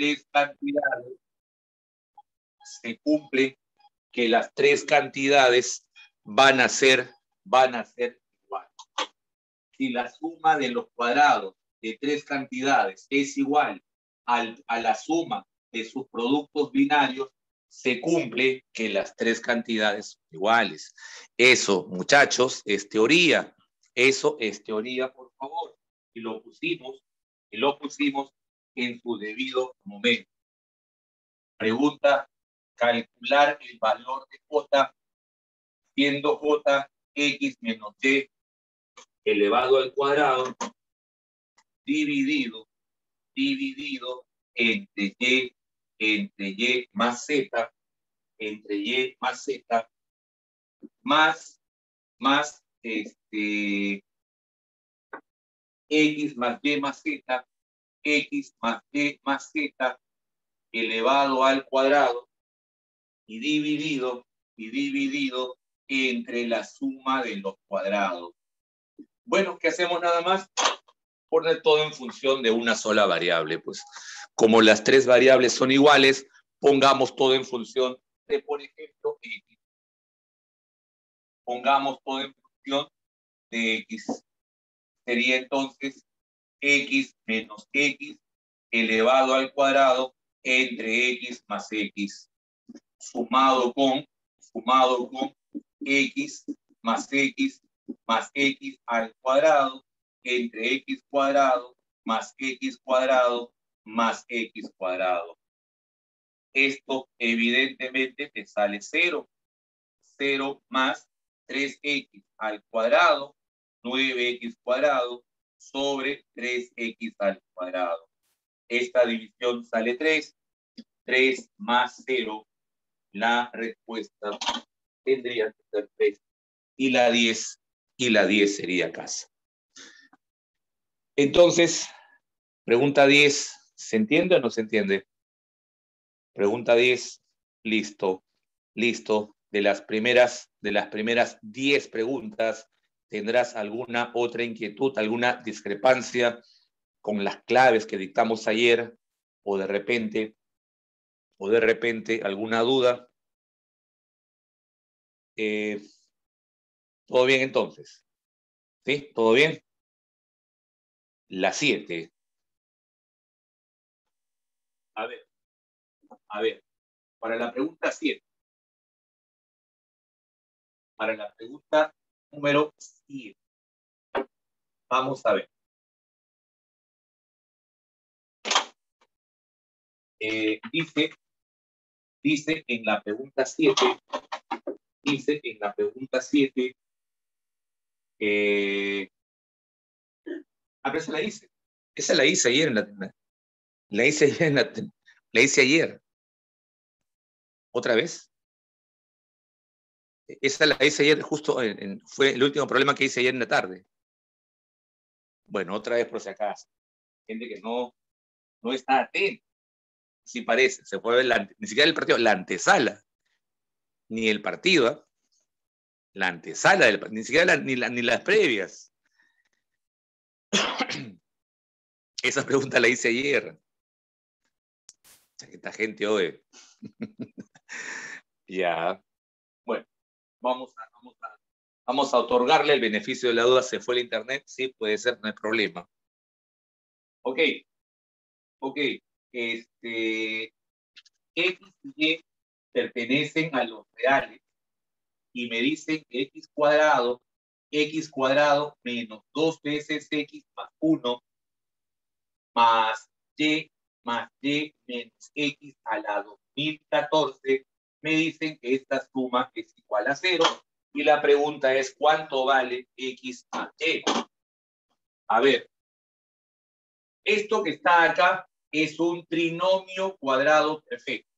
tres cantidades, se cumple que las tres cantidades van a ser iguales. Si la suma de los cuadrados de tres cantidades es igual a la suma de sus productos binarios, se cumple que las tres cantidades son iguales. Eso, muchachos, es teoría. Eso es teoría, por favor. Y lo pusimos en su debido momento. Pregunta: calcular el valor de J, siendo J x menos y elevado al cuadrado dividido entre y más z, más x más y más z, x más y más z elevado al cuadrado y dividido entre la suma de los cuadrados. Bueno, ¿qué hacemos nada más? Poner todo en función de una sola variable. Pues como las tres variables son iguales, pongamos todo en función de, por ejemplo, x. Pongamos todo en función de x. Sería entonces x menos x elevado al cuadrado entre x más x, sumado con x más x al cuadrado entre x cuadrado más x cuadrado más x cuadrado. Esto evidentemente te sale 0. 0 más 3x al cuadrado, 9x cuadrado, sobre 3x al cuadrado. Esta división sale 3. 3 más 0, la respuesta tendría que ser 3. Y la 10 sería casa. Entonces, pregunta 10, ¿se entiende o no se entiende? Pregunta 10, listo. De las primeras 10 preguntas, ¿tendrás alguna otra inquietud, alguna discrepancia con las claves que dictamos ayer? O de repente alguna duda. ¿Todo bien entonces? ¿Sí? ¿Todo bien? La 7. A ver, para la pregunta 7. Para la pregunta número 7. Vamos a ver. Dice en la pregunta 7, a ver, se la hice. Esa la hice ayer la hice ayer. ¿Otra vez? Esa la hice ayer justo, fue el último problema que hice ayer en la tarde. Bueno, otra vez por si acaso. Gente que no está atenta. Sí parece, se puede ver ni siquiera el partido, la antesala. Ni el partido, ¿eh? La antesala, ni siquiera ni las previas. Esa pregunta la hice ayer. Esta gente hoy. Ya. Bueno, vamos a otorgarle el beneficio de la duda. ¿Se fue el internet? Sí, puede ser, no hay problema. Ok. X y Y pertenecen a los reales y me dicen que x cuadrado menos 2 veces x más 1 más y menos x a la 2014, me dicen que esta suma es igual a 0 y la pregunta es ¿cuánto vale x más y? A ver, esto que está acá es un trinomio cuadrado perfecto.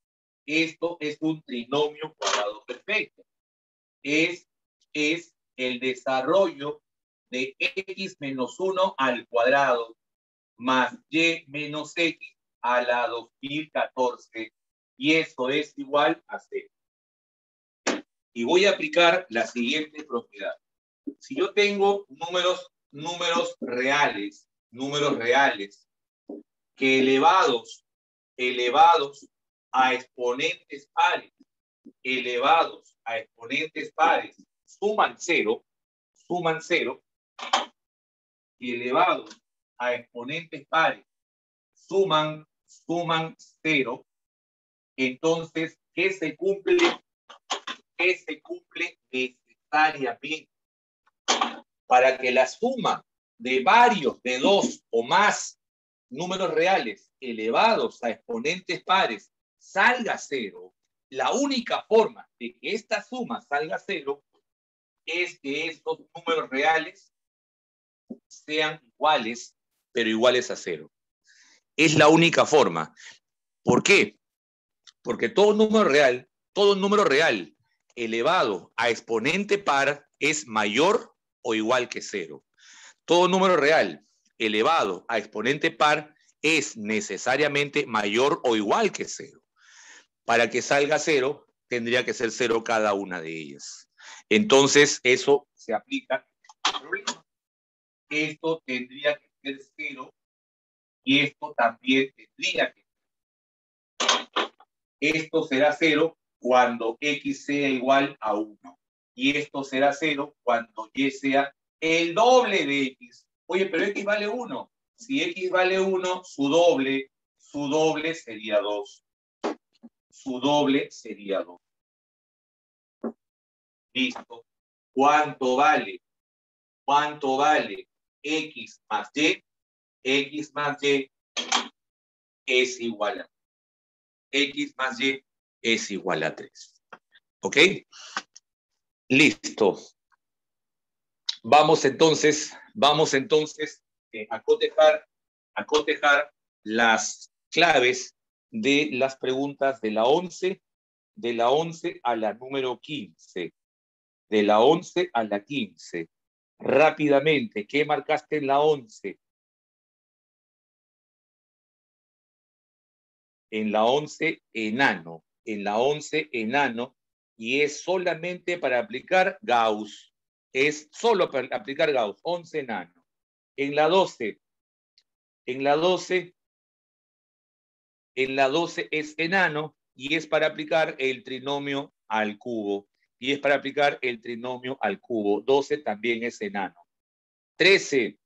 Esto es un trinomio cuadrado perfecto. Es el desarrollo de x menos 1 al cuadrado más y menos x a la 2014. Y eso es igual a 0. Y voy a aplicar la siguiente propiedad. Si yo tengo números reales, que elevados elevados a exponentes pares, elevados a exponentes pares, suman 0, y elevados a exponentes pares, suman 0, entonces, ¿qué se cumple? ¿Qué se cumple necesariamente? Para que la suma de varios, de 2 o más números reales elevados a exponentes pares salga 0, la única forma de que esta suma salga 0 es que estos números reales sean iguales, pero iguales a 0. Es la única forma. ¿Por qué? Porque todo número real elevado a exponente par es mayor o igual que 0. Todo número real elevado a exponente par es necesariamente mayor o igual que 0. Para que salga 0, tendría que ser 0 cada una de ellas. Entonces, eso se aplica. Esto tendría que ser 0 y esto también tendría que ser. Esto será 0 cuando x sea igual a 1. Y esto será 0 cuando y sea el doble de x. Oye, pero x vale 1. Si x vale 1, su doble sería 2. Su doble sería 2. Listo. ¿Cuánto vale? ¿Cuánto vale x más y? X más y es igual a x más y es igual a 3. ¿Ok? Listo. Vamos entonces a cotejar las claves de las preguntas de la 11 a la número 15. De la 11 a la 15. Rápidamente, ¿qué marcaste en la 11? En la 11, enano. En la 11, enano. Y es solamente para aplicar Gauss. Es solo para aplicar Gauss. 11, enano. En la 12 es enano y es para aplicar el trinomio al cubo. Y es para aplicar el trinomio al cubo. 12 también es enano. 13,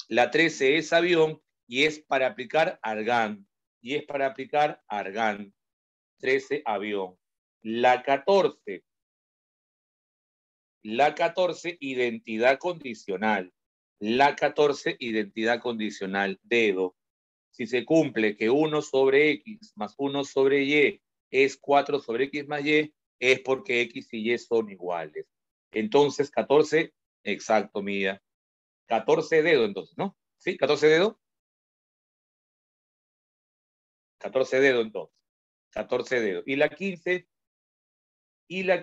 la 13 es avión y es para aplicar argán. 13, avión. La 14, identidad condicional. La 14, identidad condicional, dedo. Si se cumple que 1 sobre x más 1 sobre y es 4 sobre x más y, es porque x y y son iguales. Entonces, 14, exacto, mía. 14 dedo, entonces, ¿no? ¿Sí? 14 dedo. 14 dedo, entonces. 14 dedo. Y la 15, y la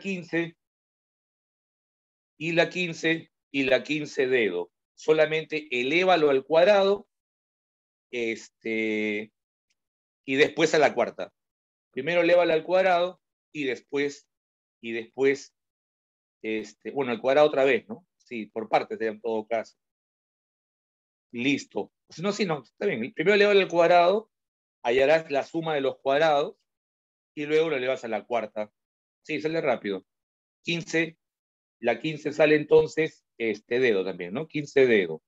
15 dedo. Solamente elévalo al cuadrado y después a la cuarta. Primero elévalo al cuadrado y después, bueno, al cuadrado otra vez, ¿no? Sí, por partes en todo caso. Listo. No, sí, no, está bien. Primero elévalo al cuadrado, hallarás la suma de los cuadrados y luego lo elevas a la cuarta. Sí, sale rápido. 15, la 15 sale entonces dedo también, ¿no? 15 dedo.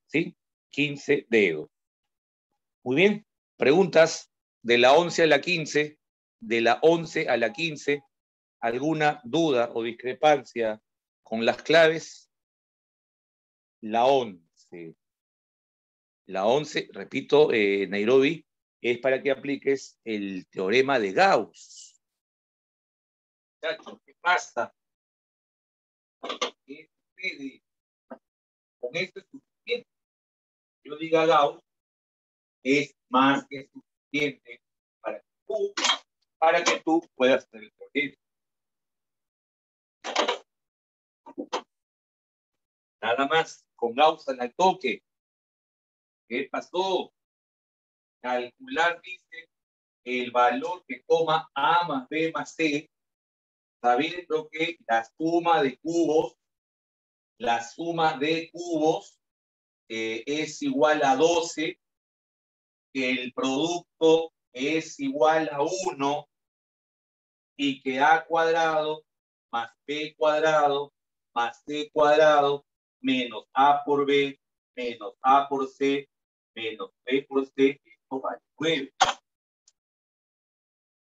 ¿Sí? 15 dedo. Muy bien. Preguntas de la 11 a la 15. De la 11 a la 15. ¿Alguna duda o discrepancia con las claves? La 11. La 11, repito, Nairobi, es para que apliques el teorema de Gauss. ¿Qué pasa? ¿Qué sucede? Con esto es suficiente. Yo diga Gauss, es más que suficiente para que tú puedas hacer el teorema. Nada más, con Gauss al toque. ¿Qué pasó? Calcular, dice, el valor que toma A más B más C, sabiendo que la suma de cubos es igual a 12, que el producto es igual a 1 y que A cuadrado más B cuadrado más C cuadrado menos A por B menos A por C menos B por C, esto vale 9.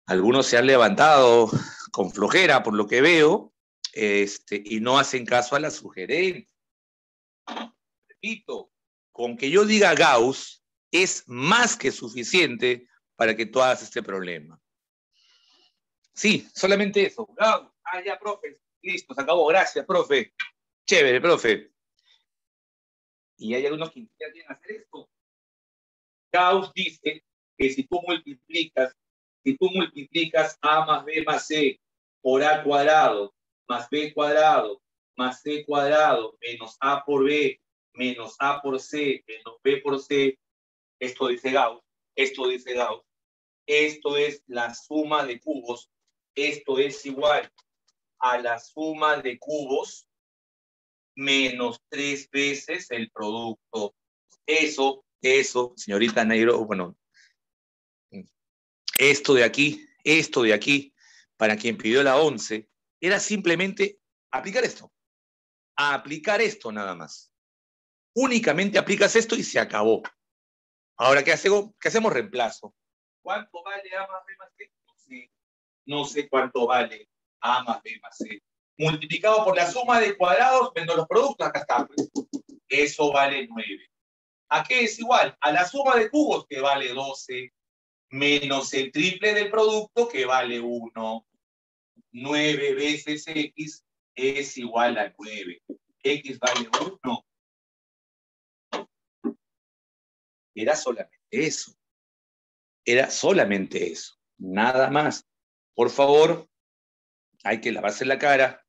Algunos se han levantado con flojera, por lo que veo, y no hacen caso a la sugerencia. Repito, con que yo diga Gauss es más que suficiente para que tú hagas este problema. Sí, solamente eso. Gauss. Ah, ya, profe. Listo, se acabó. Gracias, profe. Chévere, profe. Y hay algunos que quieren hacer esto. Gauss dice que si tú multiplicas A más B más C por A cuadrado más B cuadrado más C cuadrado menos A por B menos A por C menos B por C, esto dice Gauss, esto es la suma de cubos, esto es igual a la suma de cubos menos 3 veces el producto. Eso, señorita Negro, bueno, esto de aquí, para quien pidió la 11, era simplemente aplicar esto nada más. Únicamente aplicas esto y se acabó. Ahora, ¿qué hacemos? Reemplazo. ¿Cuánto vale A más B más C? No sé cuánto vale A más B más C. Multiplicado por la suma de cuadrados menos los productos, acá está. Pues. Eso vale 9. ¿A qué es igual? A la suma de cubos, que vale 12, menos el triple del producto, que vale 1. 9 veces X es igual a 9. X vale 1. Era solamente eso. Nada más. Por favor, hay que lavarse la cara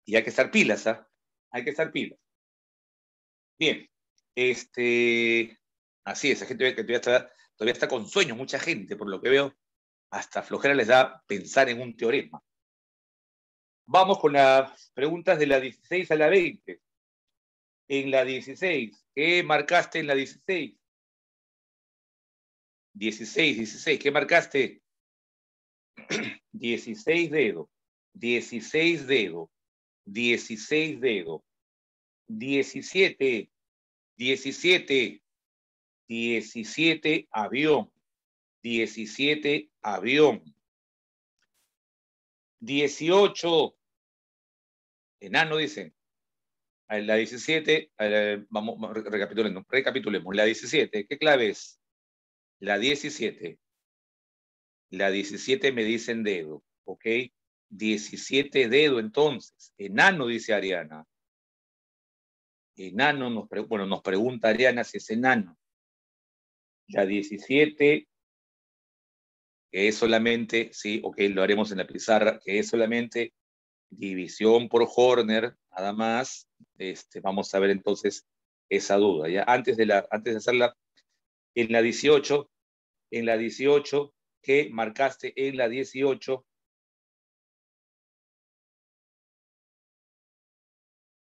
y hay que estar pilas, ¿ah? Hay que estar pilas. Bien. Así es, la gente que todavía está con sueños, mucha gente, por lo que veo, hasta flojera les da pensar en un teorema. Vamos con las preguntas de la 16 a la 20. En la 16, ¿qué marcaste en la 16? 16, ¿qué marcaste? 16 dedos, 16 dedos, 16 dedos, 17, 17, 17 avión, 17 avión, 18, enano dicen. La 17, vamos, recapitulemos. La 17, ¿qué clave es? La 17. La 17 me dicen dedo, ¿ok? 17 dedo entonces. Enano, dice Ariana. Enano, nos pregunta Ariana si es enano. La 17, que es solamente, sí, ok, lo haremos en la pizarra, que es solamente división por Horner, nada más. Vamos a ver entonces esa duda. ¿Ya? Antes de hacerla, en la 18, ¿qué marcaste en la 18?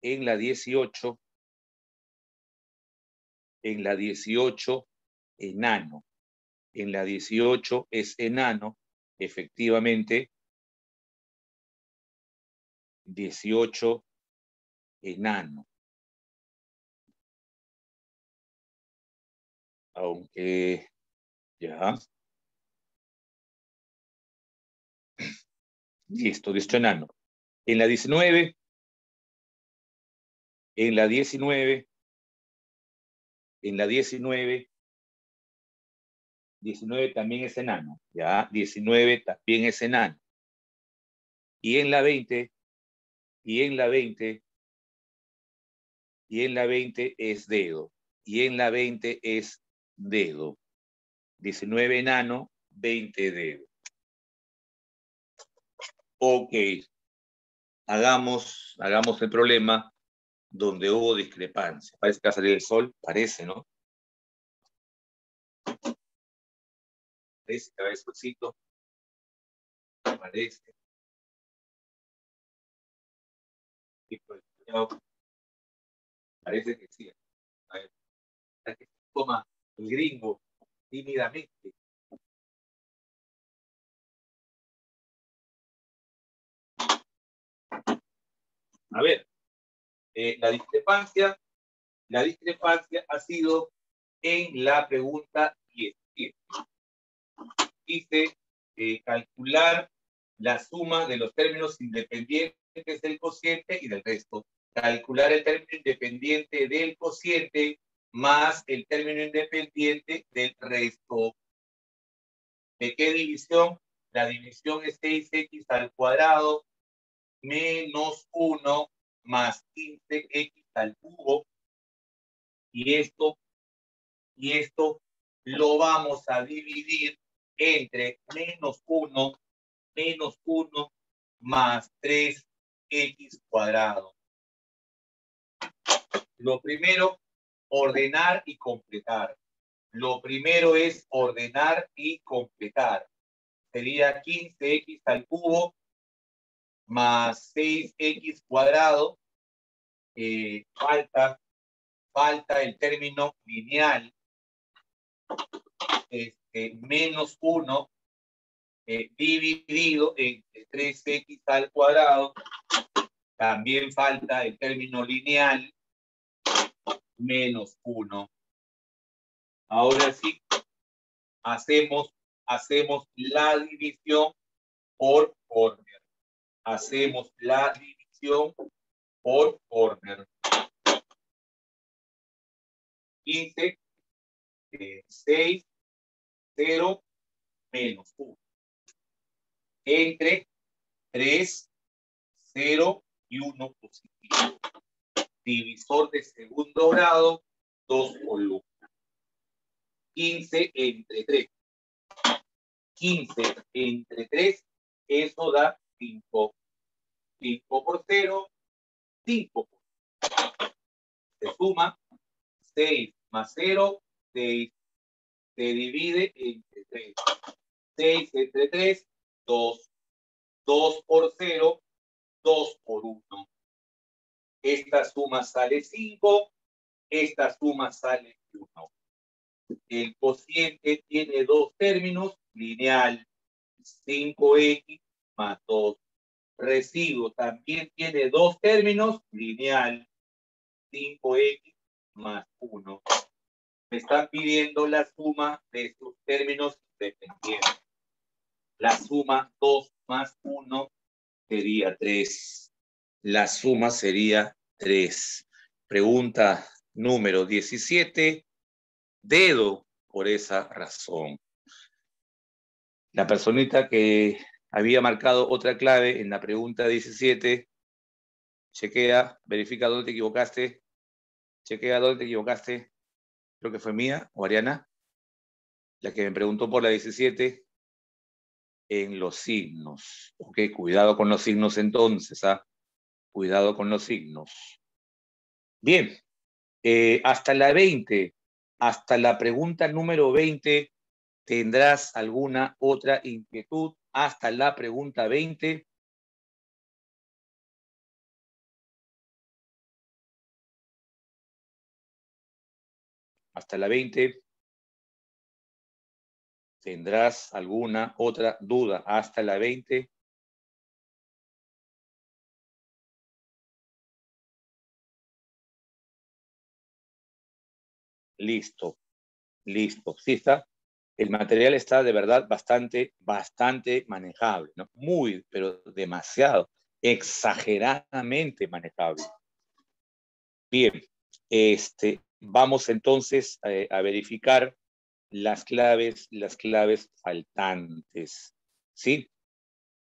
En la 18, enano. En la 18 es enano, efectivamente. 18, enano. Aunque, ya. Listo, 18 enano. En la 19, en la 19 también es enano, ya, 19 también es enano. Y en la 20, y en la 20 es dedo, y en la 20 es dedo. 19 enano, 20 dedo. Ok, hagamos el problema donde hubo discrepancia. Parece que va a salir el sol, parece, ¿no? Parece que va a haber solcito. Parece. Parece que sí. A ver, que toma el gringo. tímidamente. A ver, la discrepancia ha sido en la pregunta 17. Dice calcular la suma de los términos independientes del cociente y del resto. Calcular el término independiente del cociente más el término independiente del resto. ¿De qué división? La división es 6x al cuadrado menos 1 más 15x al cubo. Y esto lo vamos a dividir entre menos 1 más 3x cuadrado. Lo primero, ordenar y completar. Lo primero es ordenar y completar. Sería 15x al cubo más 6x cuadrado. Falta el término lineal. Menos 1 dividido entre 3x al cuadrado. También falta el término lineal menos 1. Ahora sí, hacemos la división por corner. Hacemos la división por corner. 15, 6, 0, menos 1. Entre 3, 0 y 1 positivo. Divisor de segundo grado, 2 columnas. 15 entre 3. 15 entre 3, eso da 5. 5 por 0, 5. Se suma 6 más 0, 6. Se divide entre 3. 6 entre 3, 2. 2 por 0, 2 por 1. Esta suma sale 5, esta suma sale 1. El cociente tiene dos términos, lineal, 5x más 2. Residuo también tiene dos términos, lineal, 5x más 1. Me están pidiendo la suma de sus términos independientes. La suma 2 más 1 sería 3. La suma sería 3. Pregunta número 17. Dedo por esa razón. La personita que había marcado otra clave en la pregunta 17, chequea, verifica dónde te equivocaste. Chequea dónde te equivocaste. Creo que fue Mía o Ariana, la que me preguntó por la 17, en los signos. Ok, cuidado con los signos entonces, ¿ah? Cuidado con los signos. Bien, hasta la 20, hasta la pregunta número 20, ¿tendrás alguna otra inquietud? Hasta la pregunta 20. Hasta la 20. ¿Tendrás alguna otra duda hasta la 20? Listo, listo. Sí está. El material está de verdad bastante manejable, ¿no? Muy, pero demasiado, exageradamente manejable. Bien, vamos entonces a verificar las claves faltantes, ¿sí?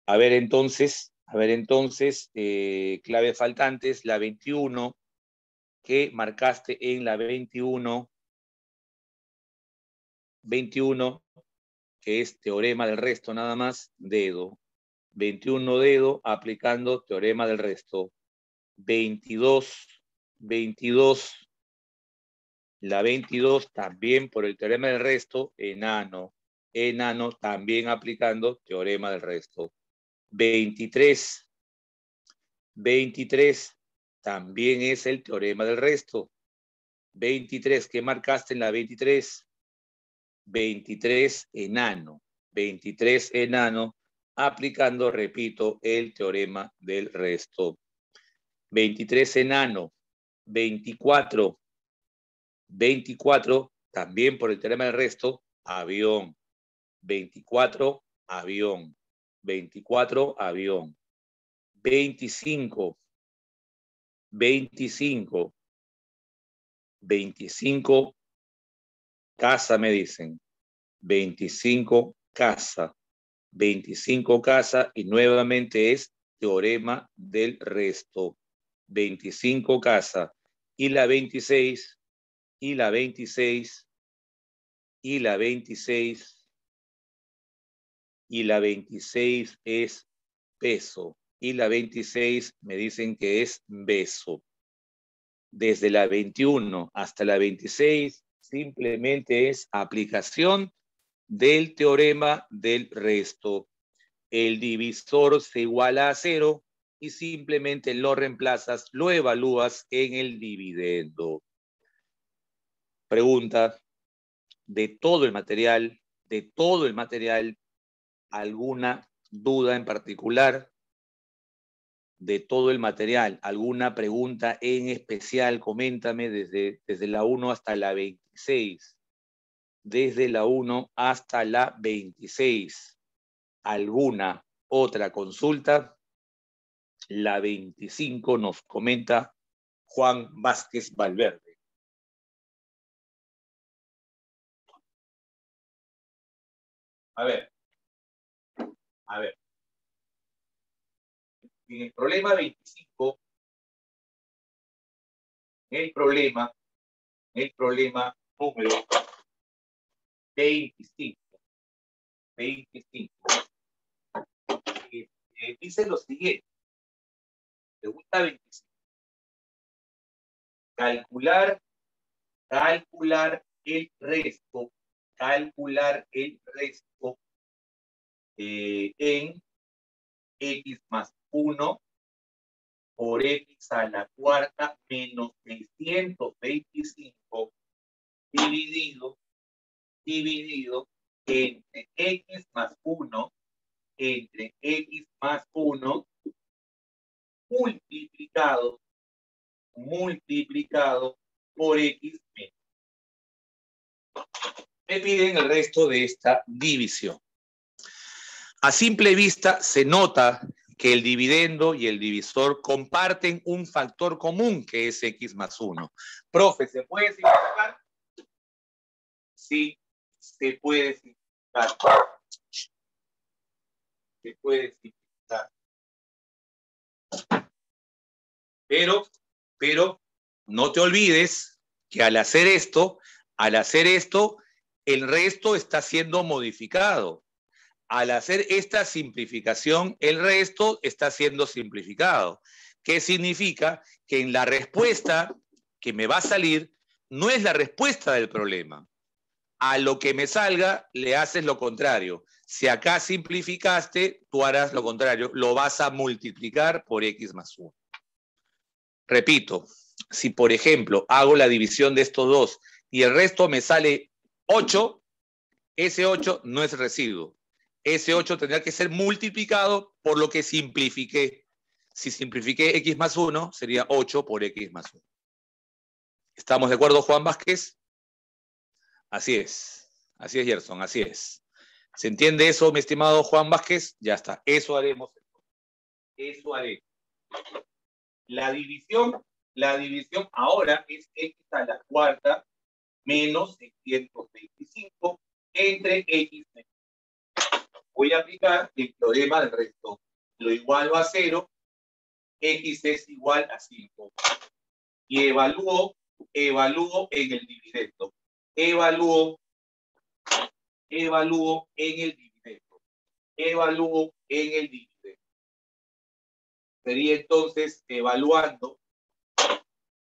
A ver entonces, claves faltantes, la 21, que marcaste en la 21, que es teorema del resto nada más, dedo. 21 dedo, aplicando teorema del resto. 22, la 22 también por el teorema del resto, enano también aplicando teorema del resto. 23 también es el teorema del resto. 23, ¿qué marcaste en la 23? 23 enano. 23 enano, aplicando, repito, el teorema del resto. 23 enano, 24. 24, también por el teorema del resto, avión. 24, avión. 24, avión. 25, 25, 25, casa, me dicen. 25, casa. 25, casa, y nuevamente es teorema del resto. 25, casa. Y la 26, y la 26, y la 26, y la 26 es peso. Y la 26 me dicen que es beso. Desde la 21 hasta la 26 simplemente es aplicación del teorema del resto. El divisor se iguala a 0 y simplemente lo reemplazas, lo evalúas en el dividendo. Pregunta, de todo el material, ¿alguna duda en particular? De todo el material, ¿alguna pregunta en especial? Coméntame desde la 1 hasta la 26. Desde la 1 hasta la 26. ¿Alguna otra consulta? La 25 nos comenta Juan Vázquez Valverde. A ver. En el problema 25, el problema número 25, dice lo siguiente. Pregunta 25. Calcular el resto, en x más 1 por x a la cuarta menos 625 dividido entre x más 1 multiplicado por x menos. Me piden el resto de esta división. A simple vista se nota que el dividendo y el divisor comparten un factor común que es x más 1. Profe, ¿se puede simplificar? Sí, se puede simplificar. Se puede simplificar. Pero no te olvides que al hacer esto, el resto está siendo modificado. Al hacer esta simplificación, el resto está siendo simplificado. ¿Qué significa? Que en la respuesta que me va a salir no es la respuesta del problema. A lo que me salga, le haces lo contrario. Si acá simplificaste, tú harás lo contrario. Lo vas a multiplicar por x más 1. Repito, si por ejemplo hago la división de estos dos y el resto me sale 8, ese 8 no es residuo. Ese 8 tendrá que ser multiplicado por lo que simplifiqué. Si simplifiqué x más 1, sería 8 por x más 1. ¿Estamos de acuerdo, Juan Vázquez? Así es, Gerson, así es. ¿Se entiende eso, mi estimado Juan Vázquez? Ya está, eso haremos. Eso haremos. La división ahora es x a la cuarta menos 625 entre x menos. Voy a aplicar el teorema del resto. Lo igualo a 0, x es igual a 5. Y evalúo en el dividendo. Evalúo en el dividendo. Sería entonces evaluando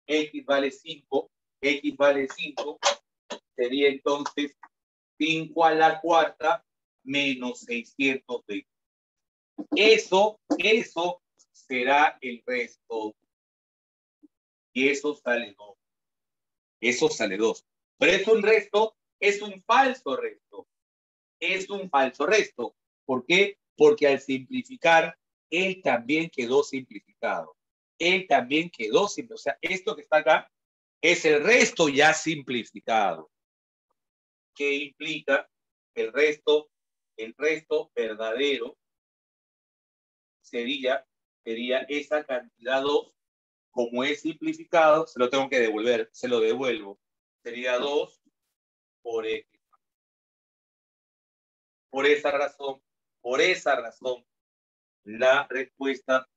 x vale 5, sería entonces 5 a la cuarta menos 620. Eso será el resto. Y eso sale 2. Pero es un resto Es un falso resto. Es un falso resto. ¿Por qué? Porque al simplificar, él también quedó simplificado. Él también quedó simplificado. O sea, esto que está acá es el resto ya simplificado. Que implica el resto verdadero sería esa cantidad 2, como es simplificado, se lo tengo que devolver, se lo devuelvo. Sería 2 por X. Por esa razón, la respuesta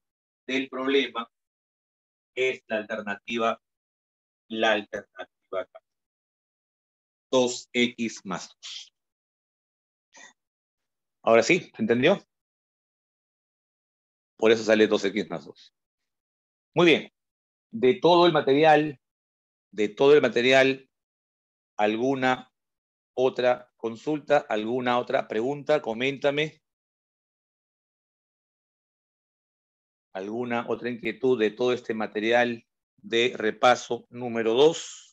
del problema es la alternativa acá. 2X más 2. Ahora sí, ¿entendió? Por eso sale 2X más 2. Muy bien. De todo el material, ¿alguna otra consulta? ¿Alguna otra pregunta? Coméntame. ¿Alguna otra inquietud de todo este material de repaso número 2?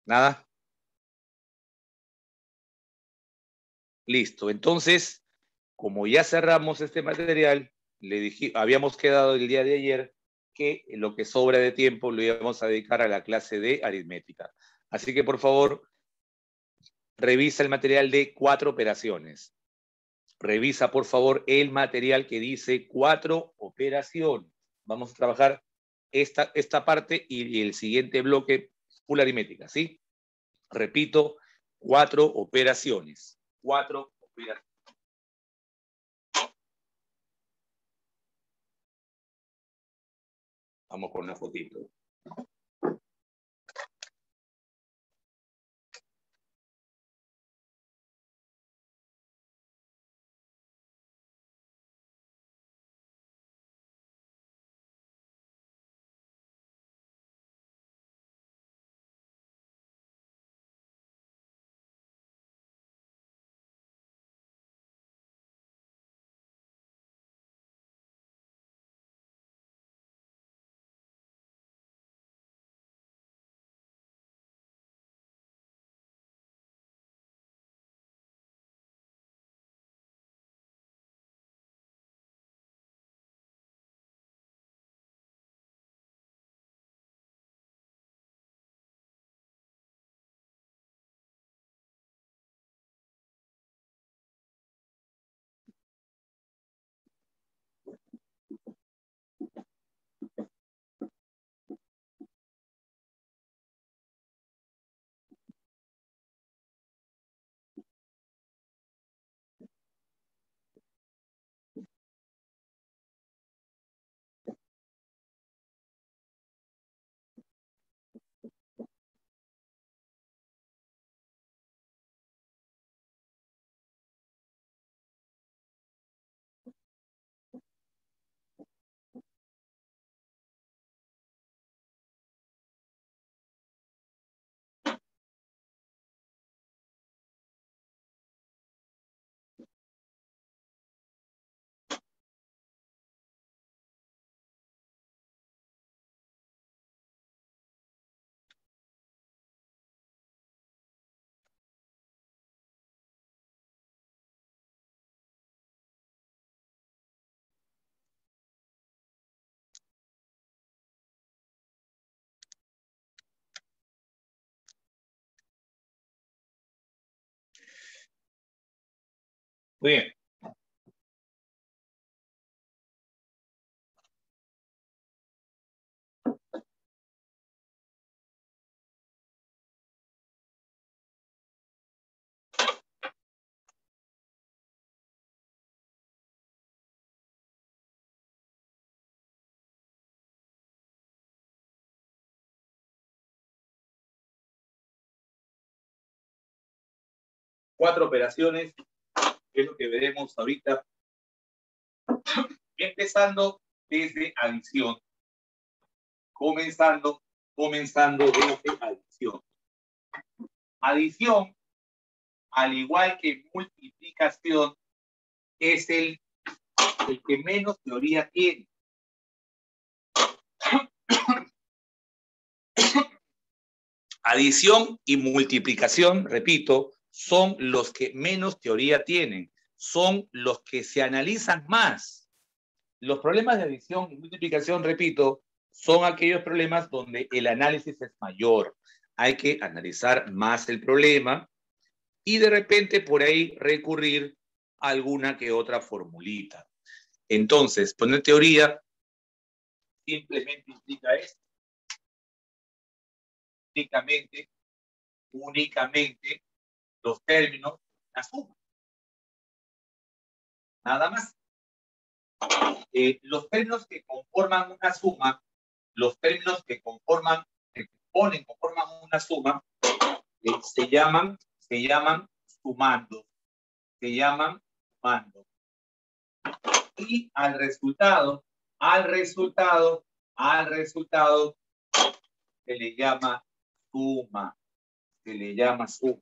¿Nada? Listo. Entonces, como ya cerramos este material, habíamos quedado el día de ayer que lo que sobra de tiempo lo íbamos a dedicar a la clase de aritmética. Así que, por favor, revisa el material de 4 operaciones. Revisa, por favor, el material que dice 4 operaciones. Vamos a trabajar esta parte y el siguiente bloque, full aritmética, ¿sí? Repito, 4 operaciones. 4 operaciones. Vamos con una fotito. Muy bien. Cuatro operaciones, que es lo que veremos ahorita, empezando desde adición. Comenzando desde adición. Adición, al igual que multiplicación, es el que menos teoría tiene. Adición y multiplicación, repito, son los que menos teoría tienen, son los que se analizan más. Los problemas de adición y multiplicación, repito, son aquellos problemas donde el análisis es mayor. Hay que analizar más el problema y de repente por ahí recurrir a alguna que otra formulita. Entonces, poner teoría simplemente implica esto. Únicamente los términos, la suma. Nada más. Los términos que conforman una suma, los términos que conforman una suma, se llaman sumando. Se llaman sumando. Y al resultado se le llama suma. Se le llama suma.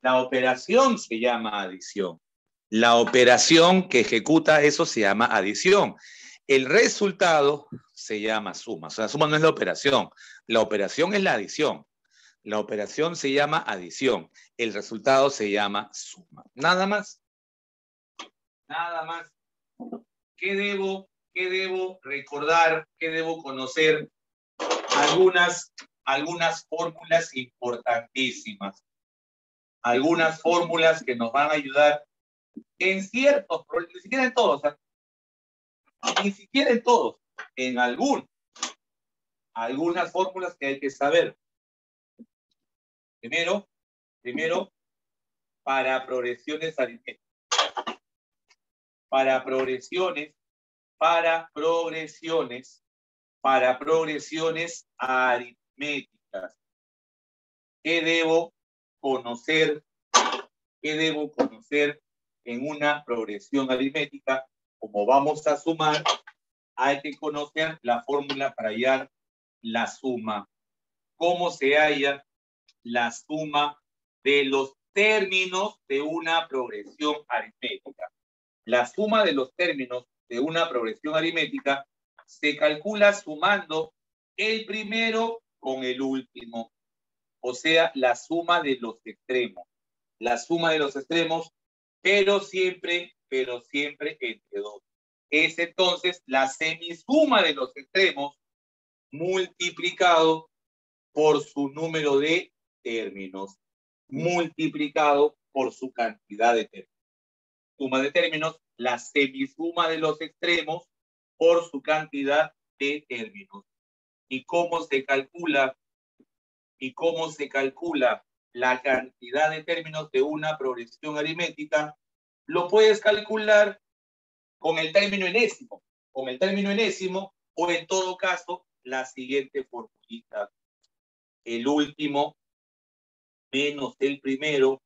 La operación se llama adición. La operación que ejecuta eso se llama adición. El resultado se llama suma. O sea, la suma no es la operación. La operación es la adición. La operación se llama adición. El resultado se llama suma. Nada más. Nada más. ¿Qué debo recordar? ¿Qué debo conocer? Algunas fórmulas importantísimas. Algunas fórmulas que nos van a ayudar en ciertos problemas, ni siquiera en todos, en algunas fórmulas que hay que saber. Primero, para progresiones aritméticas. Para progresiones aritméticas. ¿Qué debo conocer en una progresión aritmética? Como vamos a sumar, hay que conocer la fórmula para hallar la suma. ¿Cómo se halla la suma de los términos de una progresión aritmética? La suma de los términos de una progresión aritmética se calcula sumando el primero con el último. O sea, la suma de los extremos. La suma de los extremos, pero siempre entre dos. Es entonces la semisuma de los extremos multiplicado por su número de términos, multiplicado por su cantidad de términos. Suma de términos, la semisuma de los extremos por su cantidad de términos. ¿Y cómo se calcula? La cantidad de términos de una progresión aritmética? Lo puedes calcular con el término enésimo, o en todo caso, la siguiente formulita. El último menos el primero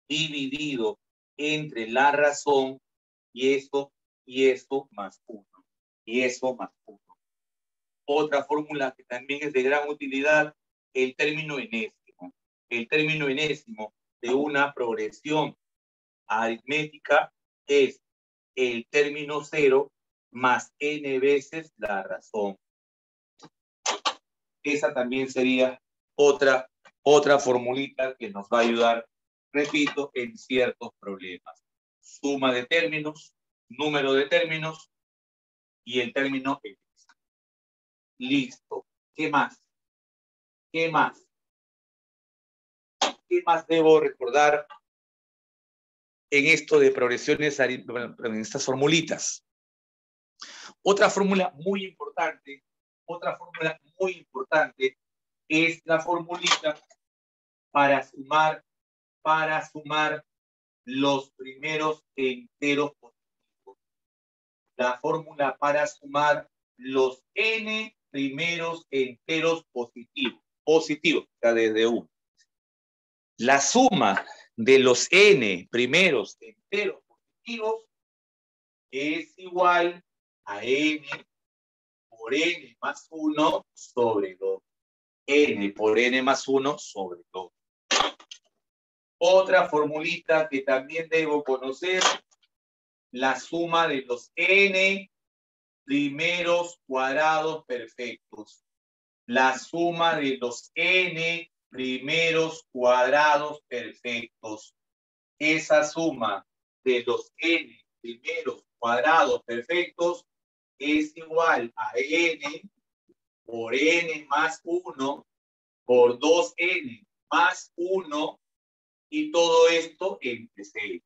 dividido entre la razón y eso más 1. Otra fórmula que también es de gran utilidad, el término enésimo. El término enésimo de una progresión aritmética es el término 0 más n veces la razón. Esa también sería otra formulita que nos va a ayudar, repito, en ciertos problemas. Suma de términos, número de términos y el término X. Listo. ¿Qué más? ¿Qué más debo recordar en esto de progresiones, en estas formulitas? Otra fórmula muy importante es la formulita para sumar los primeros enteros positivos. La fórmula para sumar los n primeros enteros positivos, o sea, desde 1. La suma de los n primeros enteros positivos es igual a n por n más 1 sobre 2. N por n más 1 sobre 2. Otra formulita que también debo conocer, la suma de los n primeros cuadrados perfectos. La suma de los n primeros cuadrados perfectos. Esa suma de los n primeros cuadrados perfectos es igual a n por n más 1 por 2n más 1 y todo esto entre 6.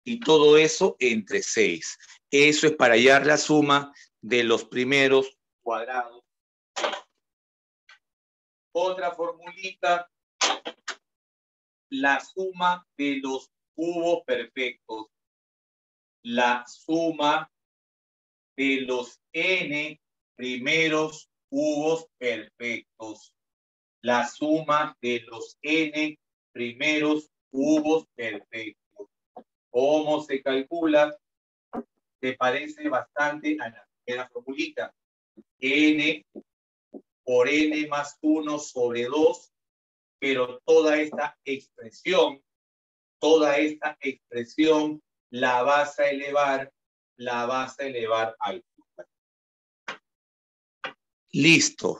Y todo eso entre 6. Eso es para hallar la suma de los primeros cuadrados. Otra formulita, la suma de los cubos perfectos. La suma de los n primeros cubos perfectos. La suma de los n primeros cubos perfectos. ¿Cómo se calcula? Se parece bastante a la primera formulita. N por n más 1 sobre 2, pero toda esta expresión la vas a elevar al plural. Listo.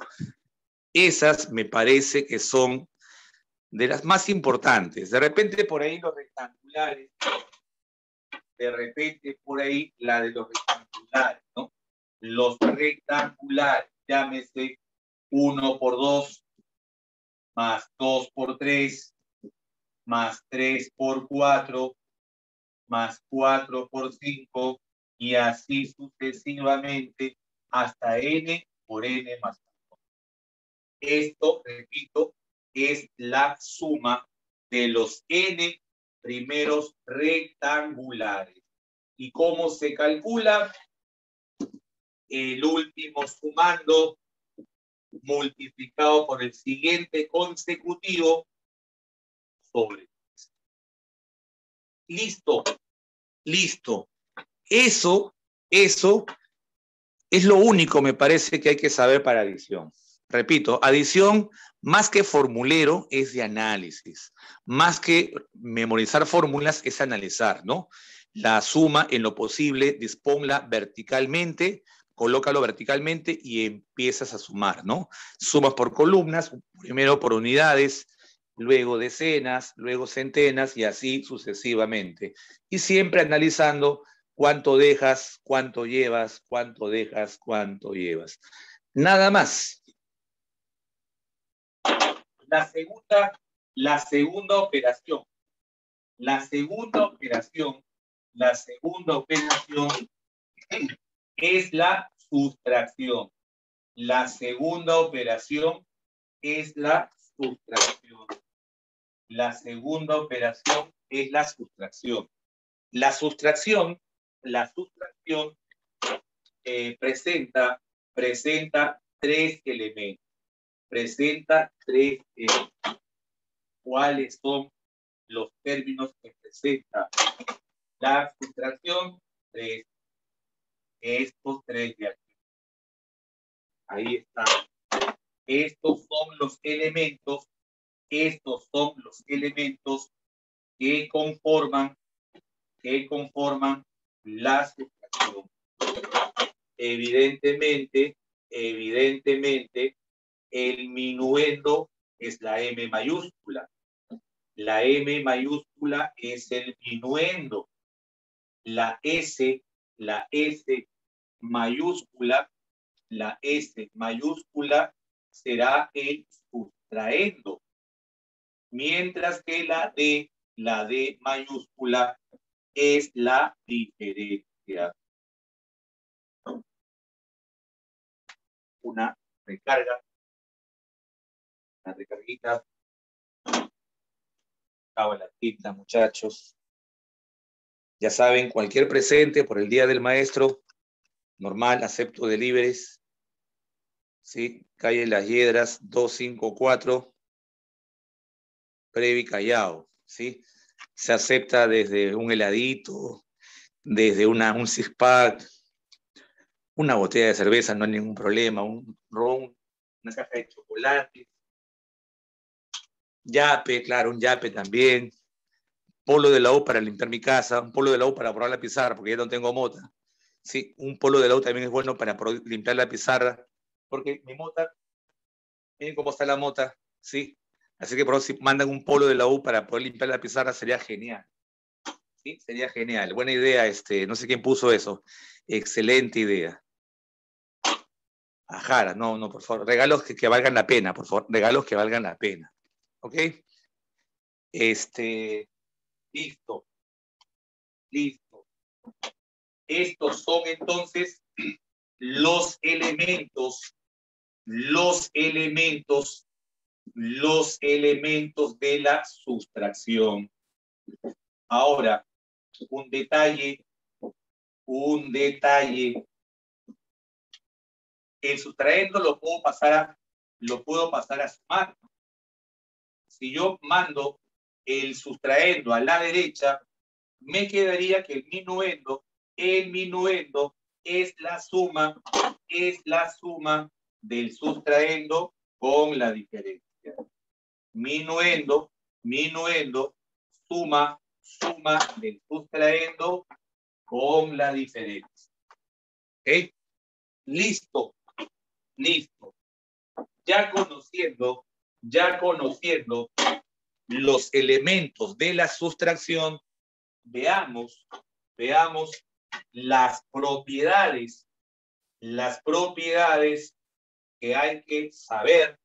Esas me parece que son de las más importantes. De repente por ahí los rectangulares, de repente por ahí la de los rectangulares, ¿no? Los rectangulares, llámese 1 por 2, más 2 por 3, más 3 por 4, más 4 por 5, y así sucesivamente hasta n por n más 1. Esto, repito, es la suma de los n primeros rectangulares. ¿Y cómo se calcula? El último sumando multiplicado por el siguiente consecutivo sobre 3. Listo. Listo. Eso es lo único, me parece, que hay que saber para adición. Repito, adición, más que formulero, es de análisis. Más que memorizar fórmulas, es analizar, ¿no? La suma, en lo posible, disponla verticalmente, colócalo verticalmente y empiezas a sumar, ¿no? Sumas por columnas, primero por unidades, luego decenas, luego centenas y así sucesivamente. Y siempre analizando cuánto dejas, cuánto llevas, cuánto dejas, cuánto llevas. Nada más. La segunda operación es la sustracción. La segunda operación es la sustracción. La segunda operación es la sustracción. La sustracción presenta tres elementos. ¿Cuáles son los términos que presenta la sustracción? Estos tres de aquí. Ahí están. Estos son los elementos que conforman la sustracción. Evidentemente, el minuendo es la M mayúscula. La M mayúscula es el minuendo. La S mayúscula será el sustraendo. Mientras que la D mayúscula es la diferencia. Una recarga. Una recarguita. Acabo la tinta, muchachos. Ya saben, cualquier presente por el Día del Maestro, normal, acepto deliveries. ¿Sí? Calle Las Hiedras, 254, Previ Callao. ¿Sí? Se acepta desde un heladito, desde un six-pack, una botella de cerveza, no hay ningún problema, un ron, una caja de chocolate, yape, claro, un yape también, polo de la U para limpiar mi casa, un polo de la U para borrar la pizarra, porque ya no tengo mota. Sí, un polo de la U también es bueno para limpiar la pizarra, porque mi mota, miren cómo está la mota, ¿sí? Así que por favor, si mandan un polo de la U para poder limpiar la pizarra, sería genial. ¿Sí? Sería genial. Buena idea, no sé quién puso eso. Excelente idea. Ajá, no, no, por favor. Regalos que valgan la pena, por favor. Regalos que valgan la pena. ¿Ok? Listo. Listo. Estos son entonces los elementos de la sustracción. Ahora, un detalle. El sustraendo lo puedo pasar a sumar. Si yo mando el sustraendo a la derecha, me quedaría que el minuendo es la suma del sustraendo con la diferencia. Minuendo, suma del sustraendo con la diferencia. ¿Ok? Listo. Ya conociendo los elementos de la sustracción, veamos las propiedades que hay que saber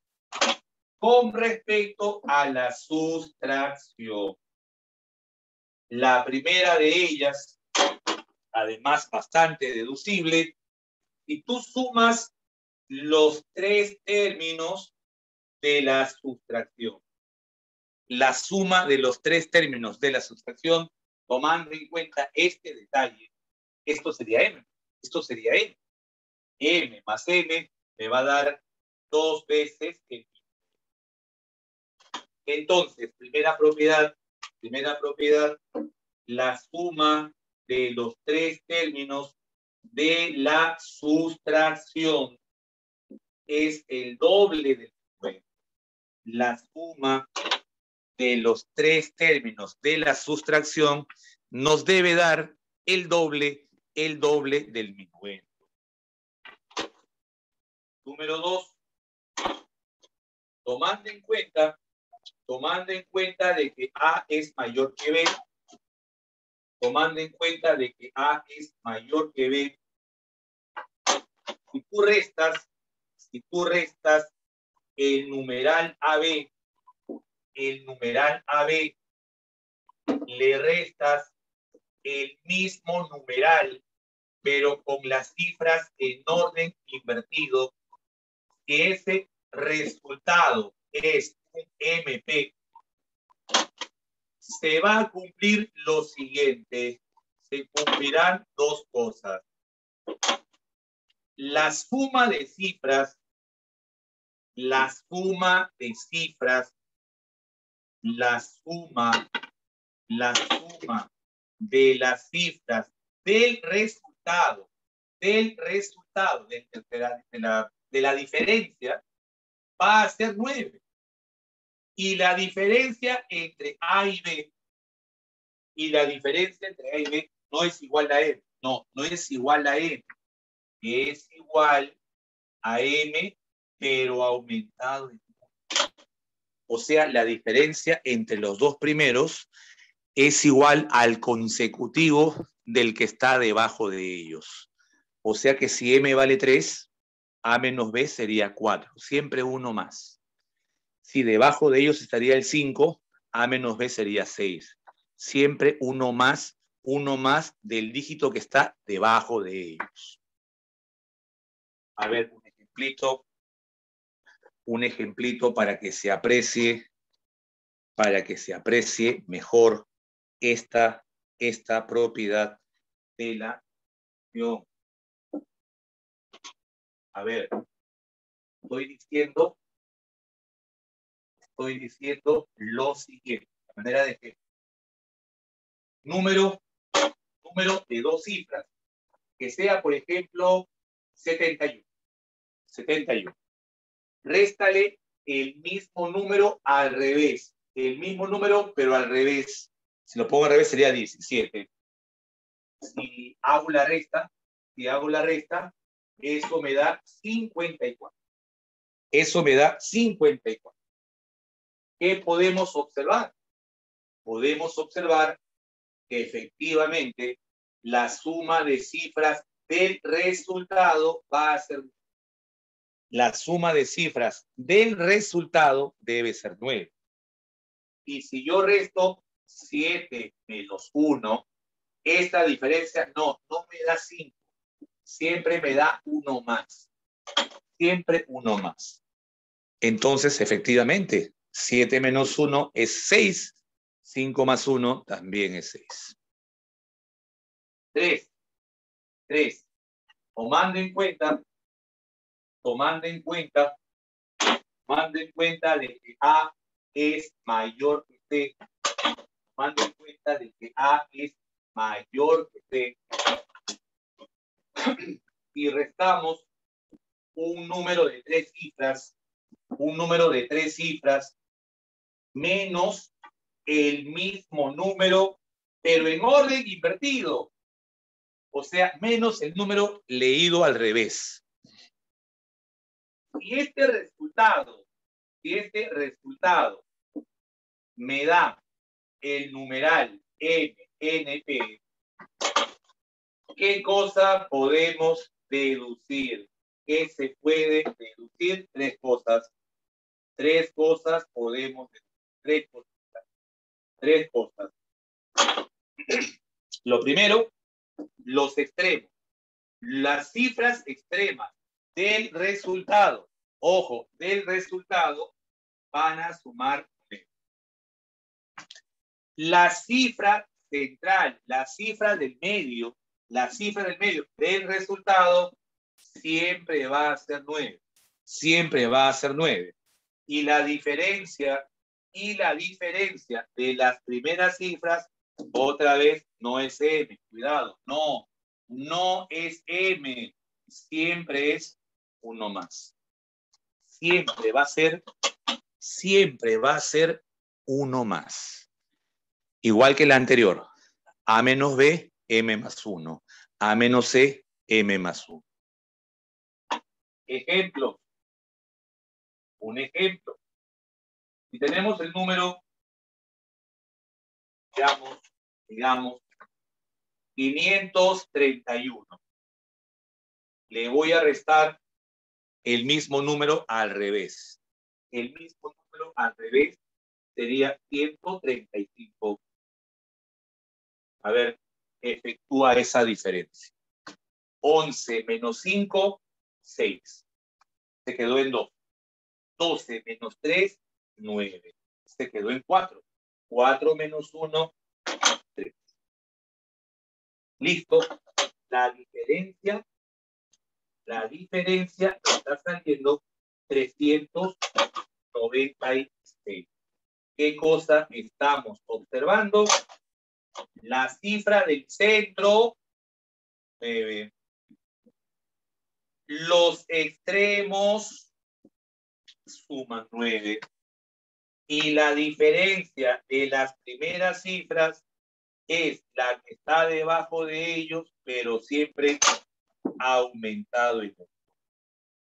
con respecto a la sustracción. La primera de ellas, además bastante deducible, si tú sumas los tres términos de la sustracción. La suma de los tres términos de la sustracción, tomando en cuenta este detalle, esto sería M. M más M me va a dar 2 veces el. Entonces, primera propiedad, la suma de los tres términos de la sustracción es el doble del numeral. La suma de los tres términos de la sustracción nos debe dar el doble del minuendo. Número 2. Tomando en cuenta de que A es mayor que B, si tú restas el numeral AB, le restas el mismo numeral, pero con las cifras en orden invertido, que ese resultado es un MP, se va a cumplir lo siguiente. Se cumplirán dos cosas. La suma de cifras de las cifras del resultado de la diferencia va a ser 9. Y la diferencia entre A y B no es igual a M. No es igual a M. Es igual a M, pero aumentado. O sea, la diferencia entre los dos primeros es igual al consecutivo del que está debajo de ellos. O sea que si M vale 3, A menos B sería 4. Siempre uno más. Si debajo de ellos estaría el 5, A menos B sería 6. Siempre uno más del dígito que está debajo de ellos. A ver, un ejemplito para que se aprecie mejor esta propiedad de la acción. A ver, estoy diciendo lo siguiente, de manera de que número de dos cifras, que sea, por ejemplo, 71. Réstale el mismo número al revés. El mismo número, pero al revés. Si lo pongo al revés sería 17. Si hago la resta, si hago la resta, eso me da 54. Eso me da 54. ¿Qué podemos observar? Podemos observar que efectivamente la suma de cifras del resultado va a ser 9. La suma de cifras del resultado debe ser 9. Y si yo resto 7 menos 1, esta diferencia no me da 5. Siempre me da 1 más. Siempre 1 más. Entonces, efectivamente, 7 menos 1 es 6. 5 más 1 también es 6. 3. Tomando en cuenta de que A es mayor que C, tomando en cuenta de que A es mayor que C, y restamos un número de 3 cifras, menos el mismo número, pero en orden invertido. O sea, menos el número leído al revés. Si este resultado me da el numeral NP, ¿qué cosa podemos deducir? ¿Qué se puede deducir? 3 cosas. 3 cosas podemos deducir. 3 cosas. Lo primero, los extremos. Las cifras extremas del resultado, ojo, del resultado, van a sumar 9. La cifra central, la cifra del medio del resultado siempre va a ser 9. Siempre va a ser 9. Y la diferencia de las primeras cifras, otra vez, no es M. Cuidado, no es M. Siempre es 1 más. Siempre va a ser 1 más. Igual que la anterior. A menos B, M más 1. A menos C, M más 1. Ejemplo. Un ejemplo. Si tenemos el número, digamos, 531. Le voy a restar el mismo número al revés. El mismo número al revés sería 135. A ver, efectúa esa diferencia. 11 menos 5, 6. Se quedó en 2. 12 menos 3, 9. Se quedó en 4. 4 menos 1, 3. Listo. La diferencia está saliendo 396. ¿Qué cosa estamos observando? La cifra del centro, 9. Los extremos suman 9. Y la diferencia de las primeras cifras es la que está debajo de ellos, pero siempre ha aumentado el número.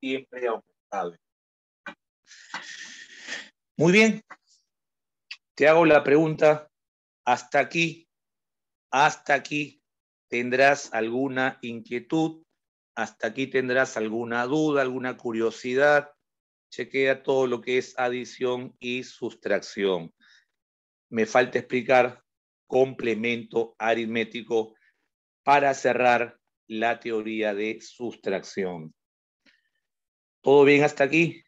Siempre ha aumentado. Muy bien. Te hago la pregunta. Hasta aquí tendrás alguna inquietud, hasta aquí tendrás alguna duda, alguna curiosidad. Chequea todo lo que es adición y sustracción. Me falta explicar complemento aritmético para cerrar la teoría de sustracción. ¿Todo bien hasta aquí?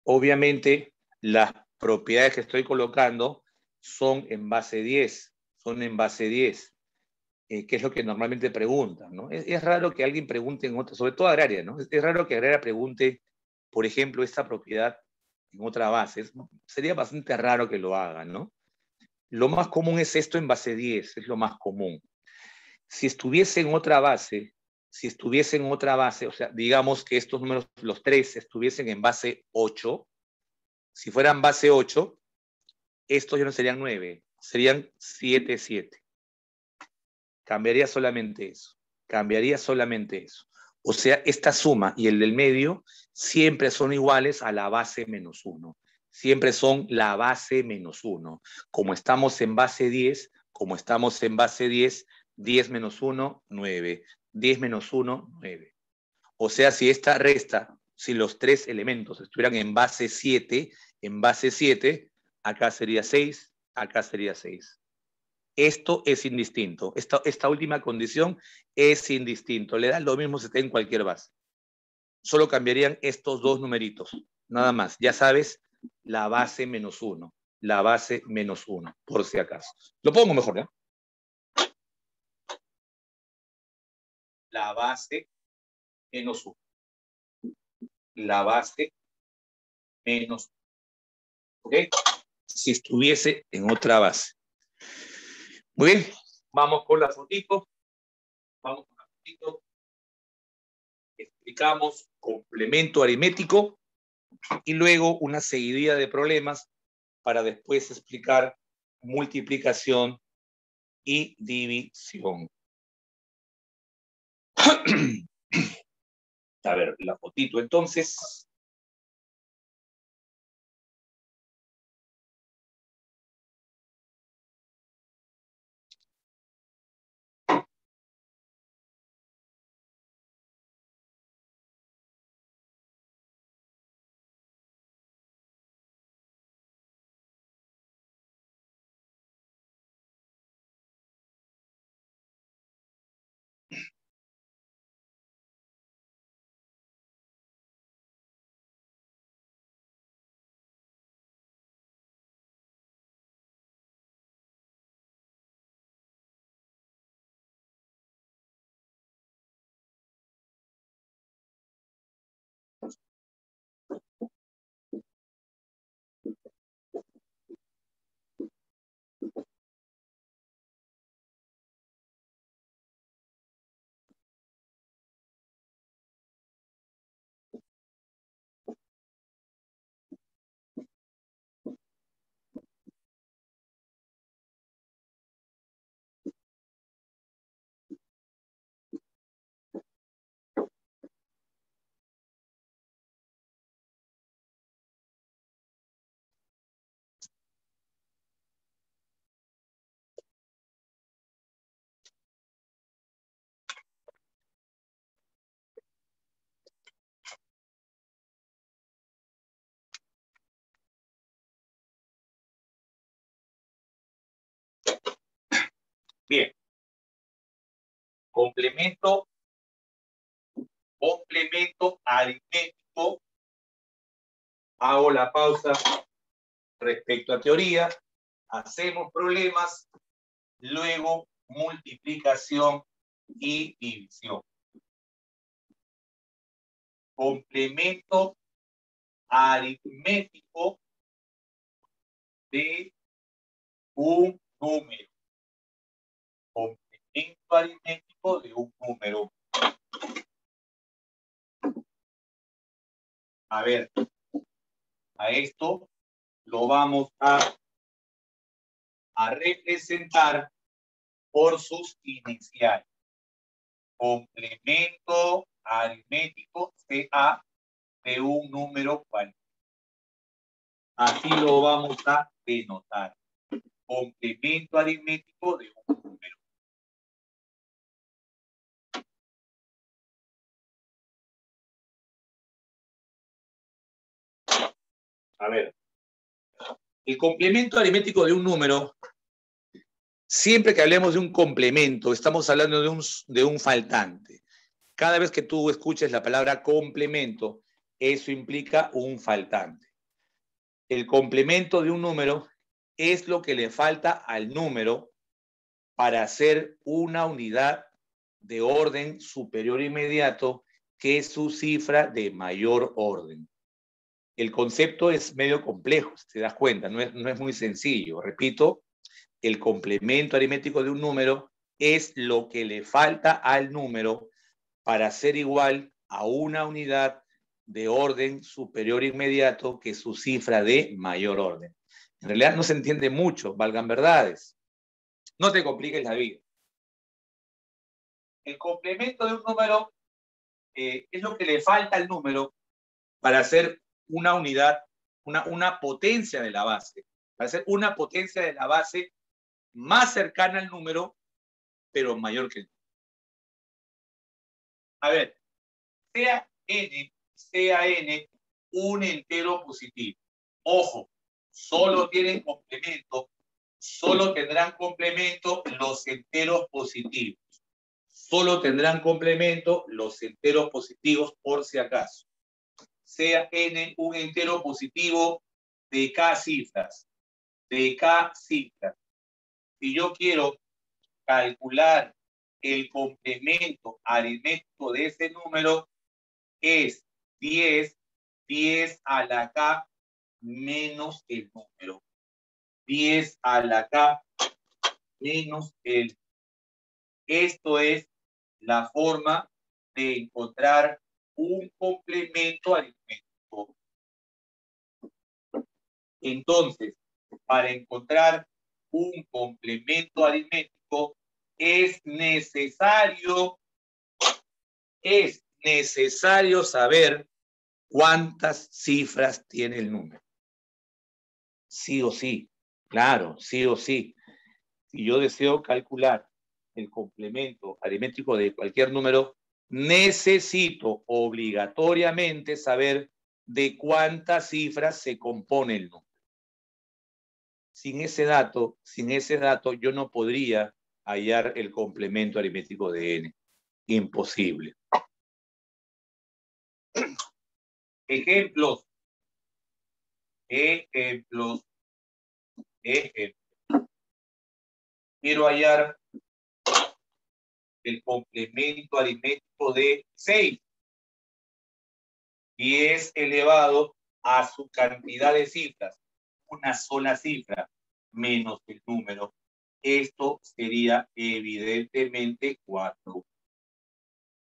Obviamente, las propiedades que estoy colocando son en base 10. Que es lo que normalmente preguntan, ¿no? Es raro que alguien pregunte en otra, sobre todo agraria, ¿no? Es raro que agraria pregunte, por ejemplo, esta propiedad en otra base. Sería bastante raro que lo hagan, ¿no? Lo más común es esto en base 10, es lo más común. Si estuviese en otra base, o sea, digamos que estos números, los 3, estuviesen en base 8, si fueran base 8, estos ya no serían 9, serían 7, 7. Cambiaría solamente eso. Cambiaría solamente eso. O sea, esta suma y el del medio siempre son iguales a la base menos 1. Siempre son la base menos 1. Como estamos en base 10, 10 menos 1, 9. 10 menos 1, 9. O sea, si esta resta, si los tres elementos estuvieran en base 7, acá sería 6, acá sería 6. Esto es indistinto. Esta última condición es indistinto. Le da lo mismo si está en cualquier base. Solo cambiarían estos dos numeritos. Nada más. Ya sabes, la base menos 1. La base menos 1, por si acaso. Lo pongo mejor, ¿ya? La base menos 1. La base menos 1. ¿Ok? Si estuviese en otra base. Muy bien. Vamos con la fotito. Explicamos complemento aritmético y luego una seguidilla de problemas para después explicar multiplicación y división. A ver, la fotito entonces. Bien. Complemento aritmético. Hago la pausa respecto a teoría. Hacemos problemas. Luego multiplicación y división. Complemento aritmético de un número. Complemento aritmético de un número. A ver, a esto lo vamos a representar por sus iniciales. Complemento aritmético CA de un número cualquiera. Así lo vamos a denotar. Complemento aritmético de un número. A ver, el complemento aritmético de un número, siempre que hablemos de un complemento, estamos hablando de un faltante. Cada vez que tú escuches la palabra complemento, eso implica un faltante. El complemento de un número es lo que le falta al número para hacer una unidad de orden superior inmediato que es su cifra de mayor orden. El concepto es medio complejo, si te das cuenta, no es muy sencillo. Repito, el complemento aritmético de un número es lo que le falta al número para ser igual a una unidad de orden superior inmediato que su cifra de mayor orden. En realidad no se entiende mucho, valgan verdades. No te compliques la vida. El complemento de un número es lo que le falta al número para hacer una unidad, una potencia de la base. Para hacer una potencia de la base más cercana al número, pero mayor que el número. A ver, sea n un entero positivo. Ojo, solo tienen complemento, solo tendrán complemento los enteros positivos. Solo tendrán complemento los enteros positivos por si acaso. Sea n un entero positivo de k cifras. De k cifras. Si yo quiero calcular el complemento aritmético de ese número, es 10 a la k menos el número. 10 a la k menos el. Esto es la forma de encontrar un complemento aritmético. Entonces, para encontrar un complemento aritmético es necesario saber cuántas cifras tiene el número. Sí o sí, claro, sí o sí. Si yo deseo calcular el complemento aritmético de cualquier número, necesito obligatoriamente saber de cuántas cifras se compone el número. Sin ese dato, yo no podría hallar el complemento aritmético de n. Imposible. Ejemplos. Quiero hallar el complemento aritmético de 6. 10 elevado a su cantidad de cifras, una sola cifra, menos el número. Esto sería evidentemente 4.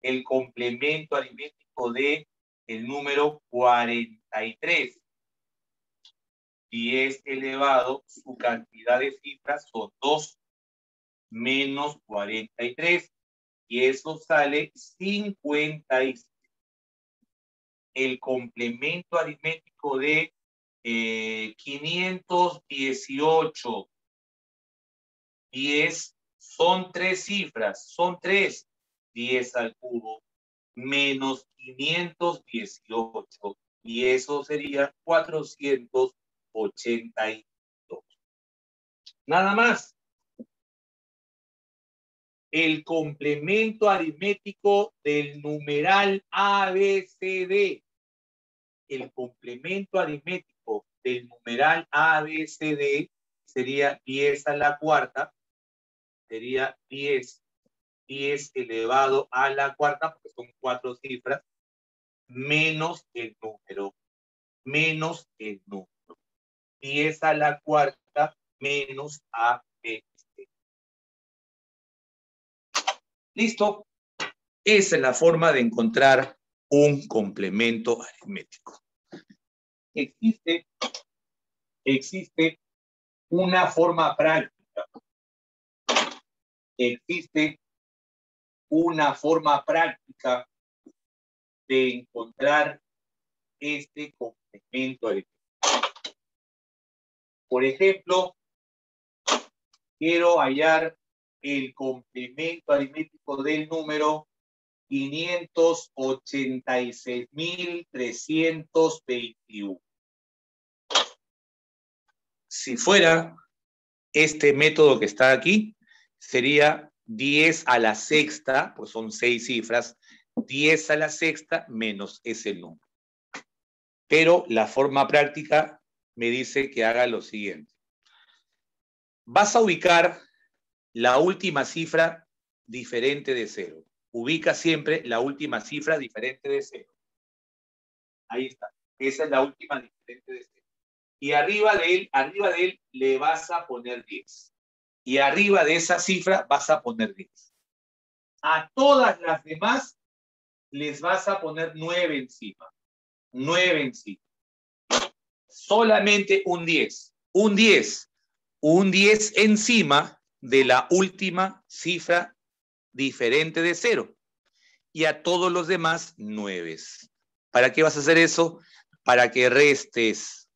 El complemento aritmético de el número 43. 10 elevado, su cantidad de cifras son 2 menos 43. Y eso sale 56. El complemento aritmético de 518. 10 son 3 cifras, son 3. 10 al cubo menos 518. Y eso sería 482. Nada más. El complemento aritmético del numeral ABCD. El complemento aritmético del numeral ABCD sería 10 a la cuarta, sería 10 elevado a la cuarta, porque son 4 cifras, menos el número, 10 a la cuarta menos ABC. ¿Listo? Esa es la forma de encontrar un complemento aritmético. Existe una forma práctica. Existe una forma práctica de encontrar este complemento aritmético. Por ejemplo, quiero hallar el complemento aritmético del número 586.321. Si fuera este método que está aquí, sería 10 a la sexta, pues son 6 cifras, 10 a la sexta menos ese número. Pero la forma práctica me dice que haga lo siguiente. Vas a ubicar la última cifra diferente de 0. Ubica siempre la última cifra diferente de 0. Ahí está. Esa es la última diferente de 0. Y arriba de él le vas a poner 10. Y arriba de esa cifra vas a poner 10. A todas las demás les vas a poner 9 encima. 9 encima. Solamente un 10. Un 10 encima de la última cifra diferente de 0 y a todos los demás 9. ¿Para qué vas a hacer eso? Para que restes,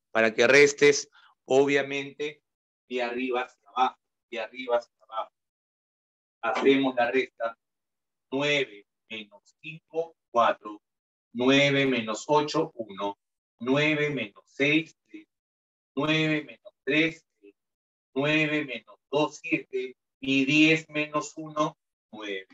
obviamente, de arriba hacia abajo, de arriba hacia abajo. Hacemos la resta. 9 menos 5, 4. 9 menos 8, 1. 9 menos 6, 3. 9 menos 3, 3. 9 menos 2, 7. Y 10 menos 1, 9.